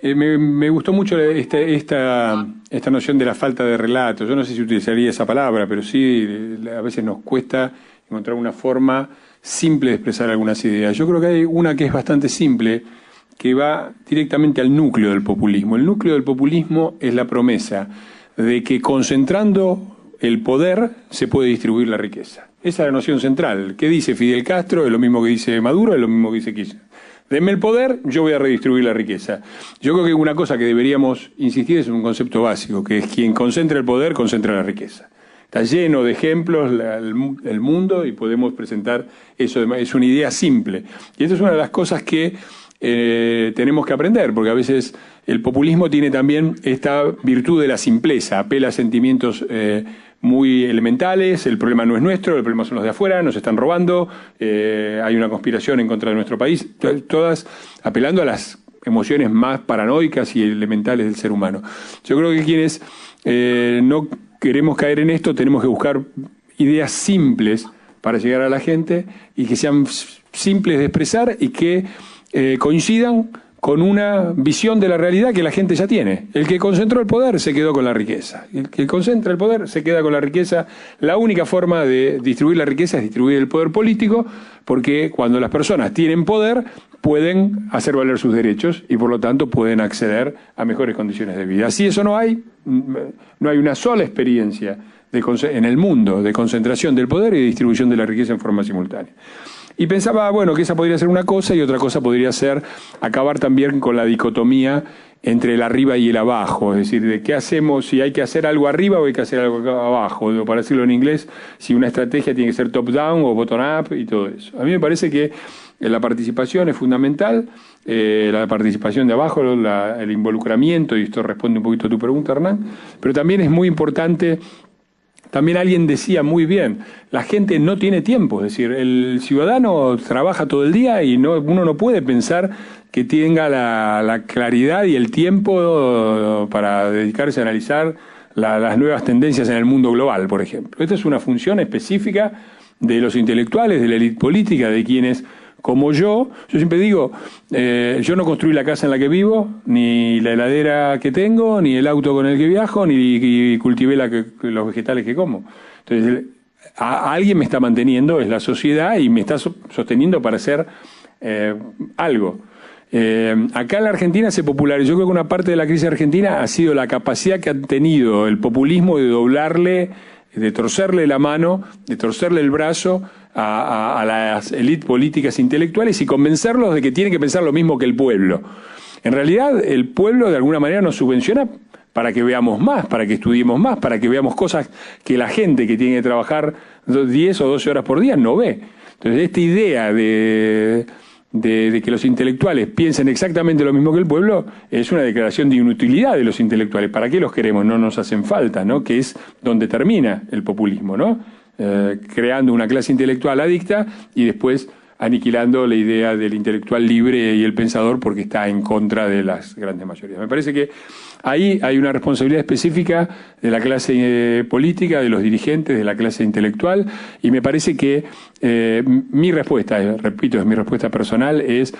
Me gustó mucho esta noción de la falta de relato. Yo no sé si utilizaría esa palabra, pero sí a veces nos cuesta encontrar una forma simple de expresar algunas ideas. Yo creo que hay una que es bastante simple, que va directamente al núcleo del populismo. El núcleo del populismo es la promesa de que concentrando el poder se puede distribuir la riqueza. Esa es la noción central. ¿Qué dice Fidel Castro? Es lo mismo que dice Maduro, es lo mismo que dice Kirchner. Denme el poder, yo voy a redistribuir la riqueza. Yo creo que una cosa que deberíamos insistir es un concepto básico, que es quien concentra el poder, concentra la riqueza. Está lleno de ejemplos el mundo y podemos presentar eso. Es una idea simple. Y esta es una de las cosas que tenemos que aprender, porque a veces el populismo tiene también esta virtud de la simpleza, apela a sentimientos muy elementales. El problema no es nuestro, el problema son los de afuera, nos están robando, hay una conspiración en contra de nuestro país, todas apelando a las emociones más paranoicas y elementales del ser humano. Yo creo que quienes no queremos caer en esto, tenemos que buscar ideas simples para llegar a la gente y que sean simples de expresar y que coincidan con una visión de la realidad que la gente ya tiene. El que concentró el poder se quedó con la riqueza. El que concentra el poder se queda con la riqueza. La única forma de distribuir la riqueza es distribuir el poder político, porque cuando las personas tienen poder, pueden hacer valer sus derechos y por lo tanto pueden acceder a mejores condiciones de vida. Si eso no hay una sola experiencia en el mundo de concentración del poder y de distribución de la riqueza en forma simultánea. Y pensaba, bueno, que esa podría ser una cosa y otra cosa podría ser acabar también con la dicotomía entre el arriba y el abajo, es decir, de qué hacemos, si hay que hacer algo arriba o hay que hacer algo abajo, o para decirlo en inglés, si una estrategia tiene que ser top-down o bottom-up y todo eso. A mí me parece que la participación es fundamental, la participación de abajo, el involucramiento, y esto responde un poquito a tu pregunta, Hernán, pero también es muy importante. También alguien decía muy bien, la gente no tiene tiempo, es decir, el ciudadano trabaja todo el día y uno no puede pensar que tenga la claridad y el tiempo para dedicarse a analizar las nuevas tendencias en el mundo global, por ejemplo. Esta es una función específica de los intelectuales, de la élite política, de quienes, como yo siempre digo, yo no construí la casa en la que vivo, ni la heladera que tengo, ni el auto con el que viajo, ni cultivé los vegetales que como. Entonces, alguien me está manteniendo, es la sociedad, y me está sosteniendo para hacer algo. Acá en la Argentina se popularizó. Yo creo que una parte de la crisis argentina ha sido la capacidad que ha tenido el populismo de doblarle, de torcerle la mano, de torcerle el brazo a las élites políticas intelectuales y convencerlos de que tienen que pensar lo mismo que el pueblo. En realidad, el pueblo de alguna manera nos subvenciona para que veamos más, para que estudiemos más, para que veamos cosas que la gente que tiene que trabajar 10 o 12 horas por día no ve. Entonces, esta idea de que los intelectuales piensen exactamente lo mismo que el pueblo es una declaración de inutilidad de los intelectuales. ¿Para qué los queremos? No nos hacen falta, ¿no? Que es donde termina el populismo, ¿no? Creando una clase intelectual adicta y después aniquilando la idea del intelectual libre y el pensador porque está en contra de las grandes mayorías. Me parece que ahí hay una responsabilidad específica de la clase política, de los dirigentes, de la clase intelectual, y me parece que mi respuesta, repito, es mi respuesta personal, es: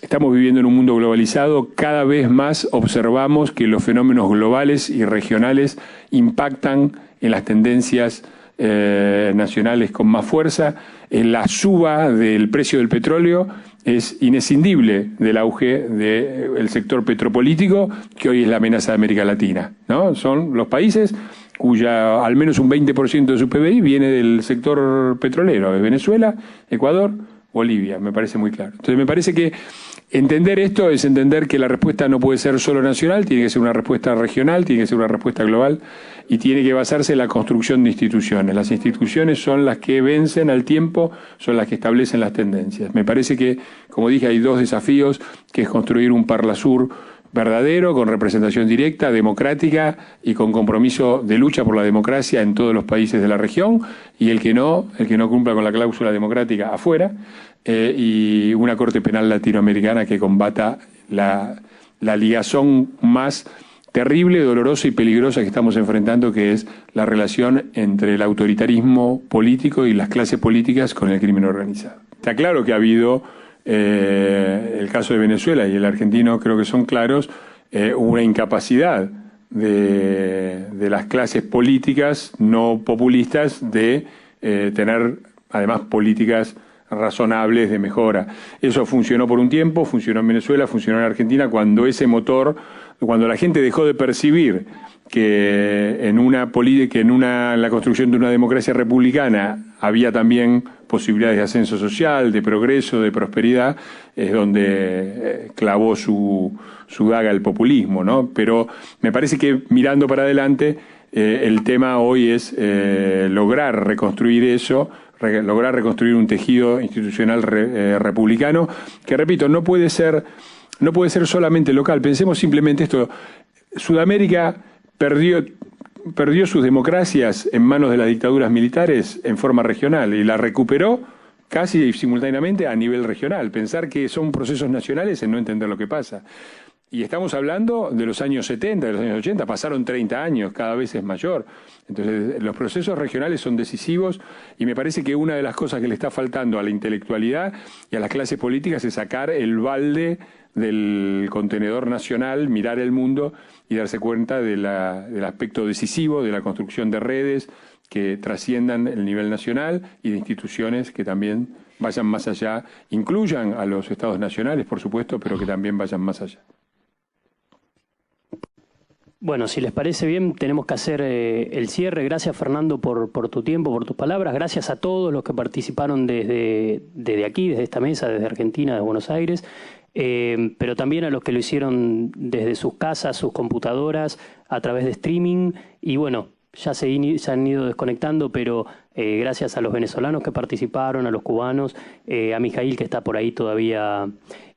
estamos viviendo en un mundo globalizado, cada vez más observamos que los fenómenos globales y regionales impactan en las tendencias nacionales con más fuerza. La suba del precio del petróleo es inescindible del auge del sector petropolítico, que hoy es la amenaza de América Latina, ¿no? Son los países cuya al menos un 20% de su PBI viene del sector petrolero, de Venezuela, Ecuador, Bolivia, me parece muy claro. Entonces me parece que entender esto es entender que la respuesta no puede ser solo nacional, tiene que ser una respuesta regional, tiene que ser una respuesta global y tiene que basarse en la construcción de instituciones. Las instituciones son las que vencen al tiempo, son las que establecen las tendencias. Me parece que, como dije, hay dos desafíos, que es construir un Parlasur verdadero, con representación directa, democrática y con compromiso de lucha por la democracia en todos los países de la región, y el que no cumpla con la cláusula democrática afuera, y una Corte Penal latinoamericana que combata la ligazón más terrible, dolorosa y peligrosa que estamos enfrentando, que es la relación entre el autoritarismo político y las clases políticas con el crimen organizado. Está claro que ha habido, el caso de Venezuela y el argentino creo que son claros, una incapacidad de las clases políticas no populistas de tener además políticas razonables de mejora. Eso funcionó por un tiempo, funcionó en Venezuela, funcionó en Argentina, cuando ese motor, cuando la gente dejó de percibir que en la construcción de una democracia republicana había también posibilidades de ascenso social, de progreso, de prosperidad, es donde clavó su daga el populismo, ¿no? Pero me parece que mirando para adelante, el tema hoy es lograr reconstruir eso, lograr reconstruir un tejido institucional republicano, que, repito, no puede ser solamente local. Pensemos simplemente esto: Sudamérica perdió sus democracias en manos de las dictaduras militares en forma regional y la recuperó casi simultáneamente a nivel regional. Pensar que son procesos nacionales es no entender lo que pasa. Y estamos hablando de los años 70, de los años 80, pasaron 30 años, cada vez es mayor. Entonces, los procesos regionales son decisivos y me parece que una de las cosas que le está faltando a la intelectualidad y a las clases políticas es sacar el balde del contenedor nacional, mirar el mundo y darse cuenta del aspecto decisivo de la construcción de redes que trasciendan el nivel nacional y de instituciones que también vayan más allá, incluyan a los estados nacionales, por supuesto, pero que también vayan más allá. Bueno, si les parece bien, tenemos que hacer el cierre. Gracias, Fernando, por tu tiempo, por tus palabras. Gracias a todos los que participaron desde aquí, desde esta mesa, desde Argentina, de Buenos Aires, pero también a los que lo hicieron desde sus casas, sus computadoras, a través de streaming. Y bueno, ya se han ido desconectando, pero gracias a los venezolanos que participaron, a los cubanos, a Mijail, que está por ahí todavía.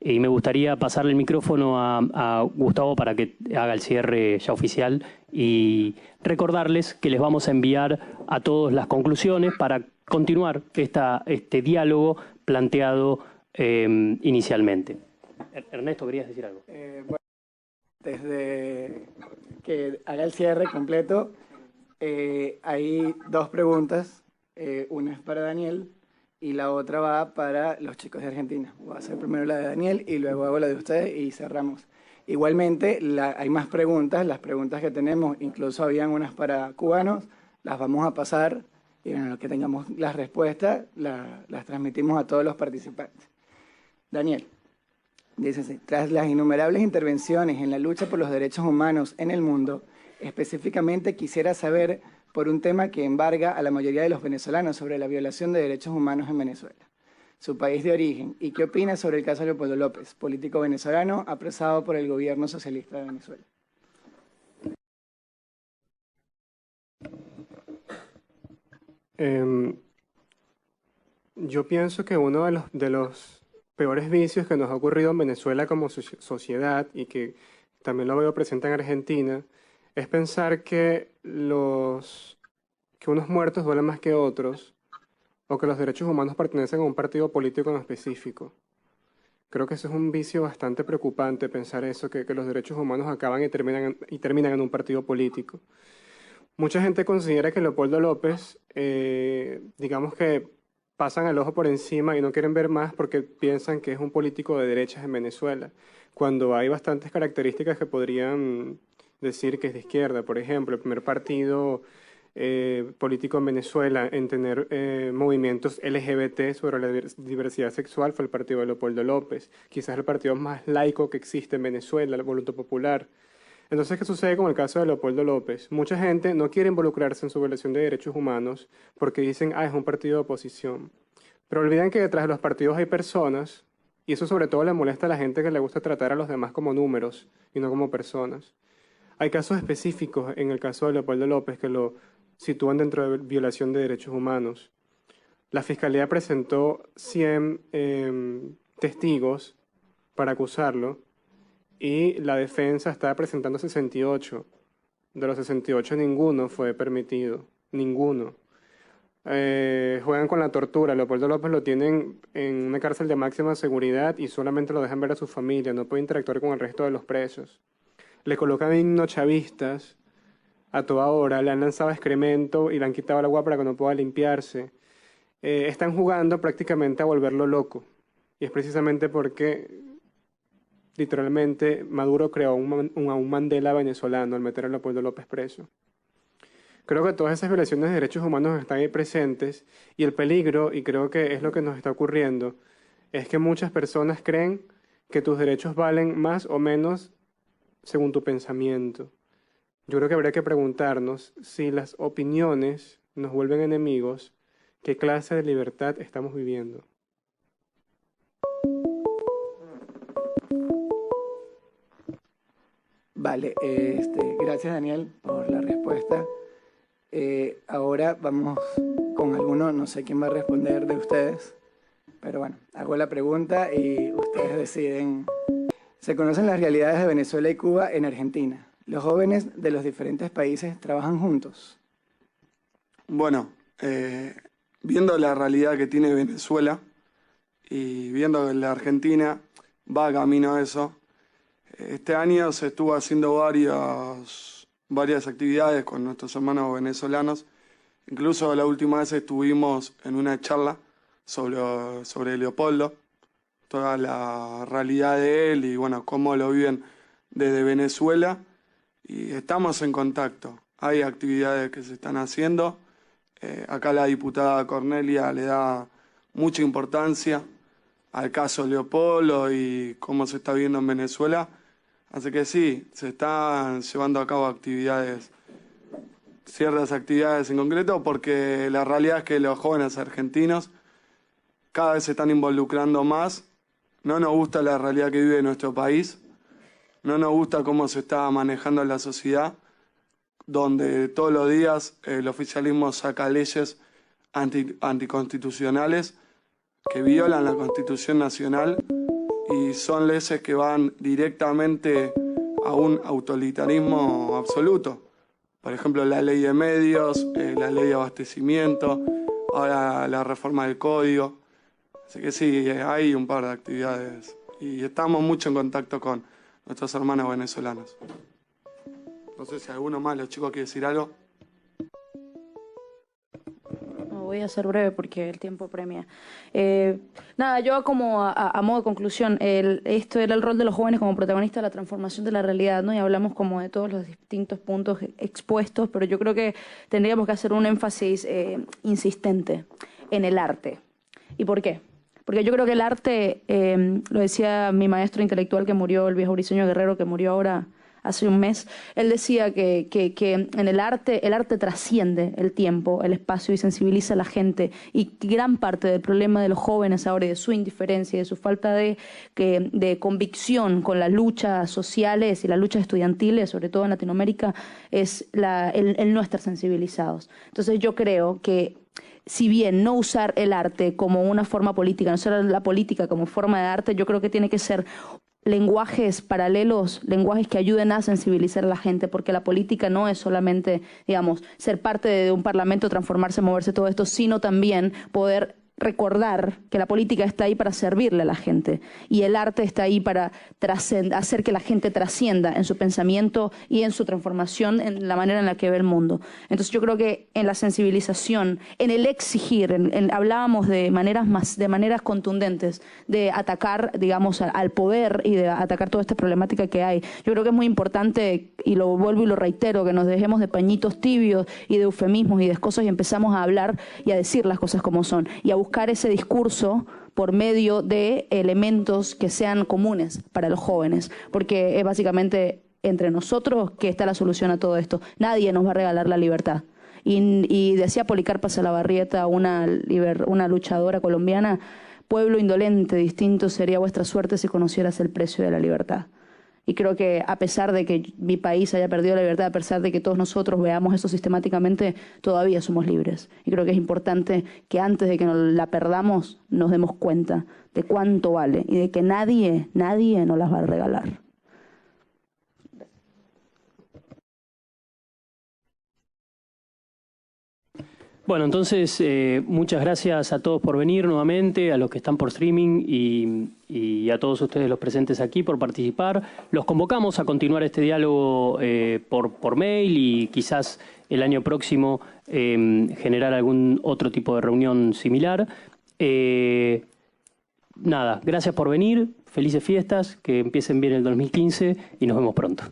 Y me gustaría pasarle el micrófono a Gustavo para que haga el cierre ya oficial y recordarles que les vamos a enviar a todos las conclusiones para continuar este diálogo planteado inicialmente. Ernesto, ¿querías decir algo? Bueno, desde que haga el cierre completo, hay dos preguntas. Una es para Daniel y la otra va para los chicos de Argentina. Voy a hacer primero la de Daniel y luego hago la de ustedes y cerramos. Igualmente, hay más preguntas. Las preguntas que tenemos, incluso habían unas para cubanos, las vamos a pasar y en lo que tengamos las respuestas, las transmitimos a todos los participantes. Daniel, dice así: tras las innumerables intervenciones en la lucha por los derechos humanos en el mundo, específicamente quisiera saber por un tema que embarga a la mayoría de los venezolanos sobre la violación de derechos humanos en Venezuela. su país de origen, y qué opina sobre el caso Leopoldo López, político venezolano apresado por el gobierno socialista de Venezuela. Yo pienso que uno de los peores vicios que nos ha ocurrido en Venezuela como sociedad, y que también lo veo presente en Argentina, es pensar que unos muertos duelen más que otros, o que los derechos humanos pertenecen a un partido político en específico. Creo que eso es un vicio bastante preocupante, pensar eso, que los derechos humanos acaban y terminan en un partido político. Mucha gente considera que Leopoldo López, digamos que pasan el ojo por encima y no quieren ver más porque piensan que es un político de derechas en Venezuela, cuando hay bastantes características que podrían decir que es de izquierda. Por ejemplo, el primer partido político en Venezuela en tener movimientos LGBT sobre la diversidad sexual fue el partido de Leopoldo López, quizás el partido más laico que existe en Venezuela, la Voluntad Popular. Entonces, ¿qué sucede con el caso de Leopoldo López? Mucha gente no quiere involucrarse en su violación de derechos humanos porque dicen, es un partido de oposición. Pero olvidan que detrás de los partidos hay personas, y eso sobre todo le molesta a la gente que le gusta tratar a los demás como números y no como personas. Hay casos específicos en el caso de Leopoldo López que lo sitúan dentro de violación de derechos humanos. La Fiscalía presentó 100 testigos para acusarlo, y la defensa está presentando 68. De los 68 ninguno fue permitido, ninguno. Juegan con la tortura. Leopoldo López lo tienen en una cárcel de máxima seguridad y solamente lo dejan ver a su familia, no puede interactuar con el resto de los presos. Le colocan himnos chavistas a toda hora, le han lanzado excremento y le han quitado el agua para que no pueda limpiarse. Están jugando prácticamente a volverlo loco, y es precisamente porque literalmente Maduro creó un Mandela venezolano al meter a Leopoldo López preso. Creo que todas esas violaciones de derechos humanos están ahí presentes, y el peligro, y creo que es lo que nos está ocurriendo, es que muchas personas creen que tus derechos valen más o menos según tu pensamiento. Yo creo que habría que preguntarnos si las opiniones nos vuelven enemigos, ¿qué clase de libertad estamos viviendo? Vale, gracias Daniel por la respuesta. Ahora vamos con alguno, no sé quién va a responder de ustedes, pero bueno, hago la pregunta y ustedes deciden. ¿Se conocen las realidades de Venezuela y Cuba en Argentina? ¿Los jóvenes de los diferentes países trabajan juntos? Bueno, viendo la realidad que tiene Venezuela y viendo que la Argentina va camino a eso, este año se estuvo haciendo varias actividades con nuestros hermanos venezolanos. Incluso la última vez estuvimos en una charla sobre Leopoldo, toda la realidad de él y bueno, cómo lo viven desde Venezuela. Y estamos en contacto. Hay actividades que se están haciendo. Acá la diputada Cornelia le da mucha importancia al caso Leopoldo y cómo se está viendo en Venezuela. Así que sí, se están llevando a cabo ciertas actividades en concreto, porque la realidad es que los jóvenes argentinos cada vez se están involucrando más. No nos gusta la realidad que vive nuestro país, no nos gusta cómo se está manejando la sociedad, donde todos los días el oficialismo saca leyes anticonstitucionales que violan la Constitución Nacional y son leyes que van directamente a un autoritarismo absoluto. Por ejemplo, la ley de medios, la ley de abastecimiento, ahora la reforma del código. Así que sí, hay un par de actividades y estamos mucho en contacto con nuestros hermanos venezolanos. No sé si alguno más, los chicos, quiere decir algo. Voy a ser breve porque el tiempo premia. Nada, yo como a modo de conclusión, esto era el rol de los jóvenes como protagonistas de la transformación de la realidad, ¿no? Y hablamos como de todos los distintos puntos expuestos, pero yo creo que tendríamos que hacer un énfasis insistente en el arte. ¿Y por qué? Porque yo creo que el arte, lo decía mi maestro intelectual que murió, el viejo Briceño Guerrero, que murió ahora hace un mes, él decía que en el arte trasciende el tiempo, el espacio y sensibiliza a la gente, y gran parte del problema de los jóvenes ahora y de su indiferencia y de su falta de convicción con las luchas sociales y las luchas estudiantiles, sobre todo en Latinoamérica, es el no estar sensibilizados. Entonces yo creo que si bien no usar el arte como una forma política, no usar la política como forma de arte, yo creo que tiene que ser lenguajes paralelos, lenguajes que ayuden a sensibilizar a la gente, porque la política no es solamente, digamos, ser parte de un parlamento, transformarse, moverse, todo esto, sino también poder recordar que la política está ahí para servirle a la gente y el arte está ahí para hacer que la gente trascienda en su pensamiento y en su transformación, en la manera en la que ve el mundo. Entonces yo creo que en la sensibilización, en el exigir, hablábamos de maneras contundentes de atacar, digamos, al poder y de atacar toda esta problemática que hay. Yo creo que es muy importante, y lo vuelvo y lo reitero, que nos dejemos de pañitos tibios y de eufemismos y de cosas y empezamos a hablar y a decir las cosas como son y a buscar ese discurso por medio de elementos que sean comunes para los jóvenes, porque es básicamente entre nosotros que está la solución a todo esto. Nadie nos va a regalar la libertad. Y decía Policarpa Salabarrieta, una luchadora colombiana, pueblo indolente, distinto sería vuestra suerte si conocieras el precio de la libertad. Y creo que a pesar de que mi país haya perdido la libertad, a pesar de que todos nosotros veamos eso sistemáticamente, todavía somos libres. Y creo que es importante que antes de que la perdamos nos demos cuenta de cuánto vale y de que nadie nos las va a regalar. Bueno, entonces muchas gracias a todos por venir nuevamente, a los que están por streaming y a todos ustedes los presentes aquí por participar. Los convocamos a continuar este diálogo por mail y quizás el año próximo generar algún otro tipo de reunión similar. Nada, gracias por venir, felices fiestas, que empiecen bien el 2015 y nos vemos pronto.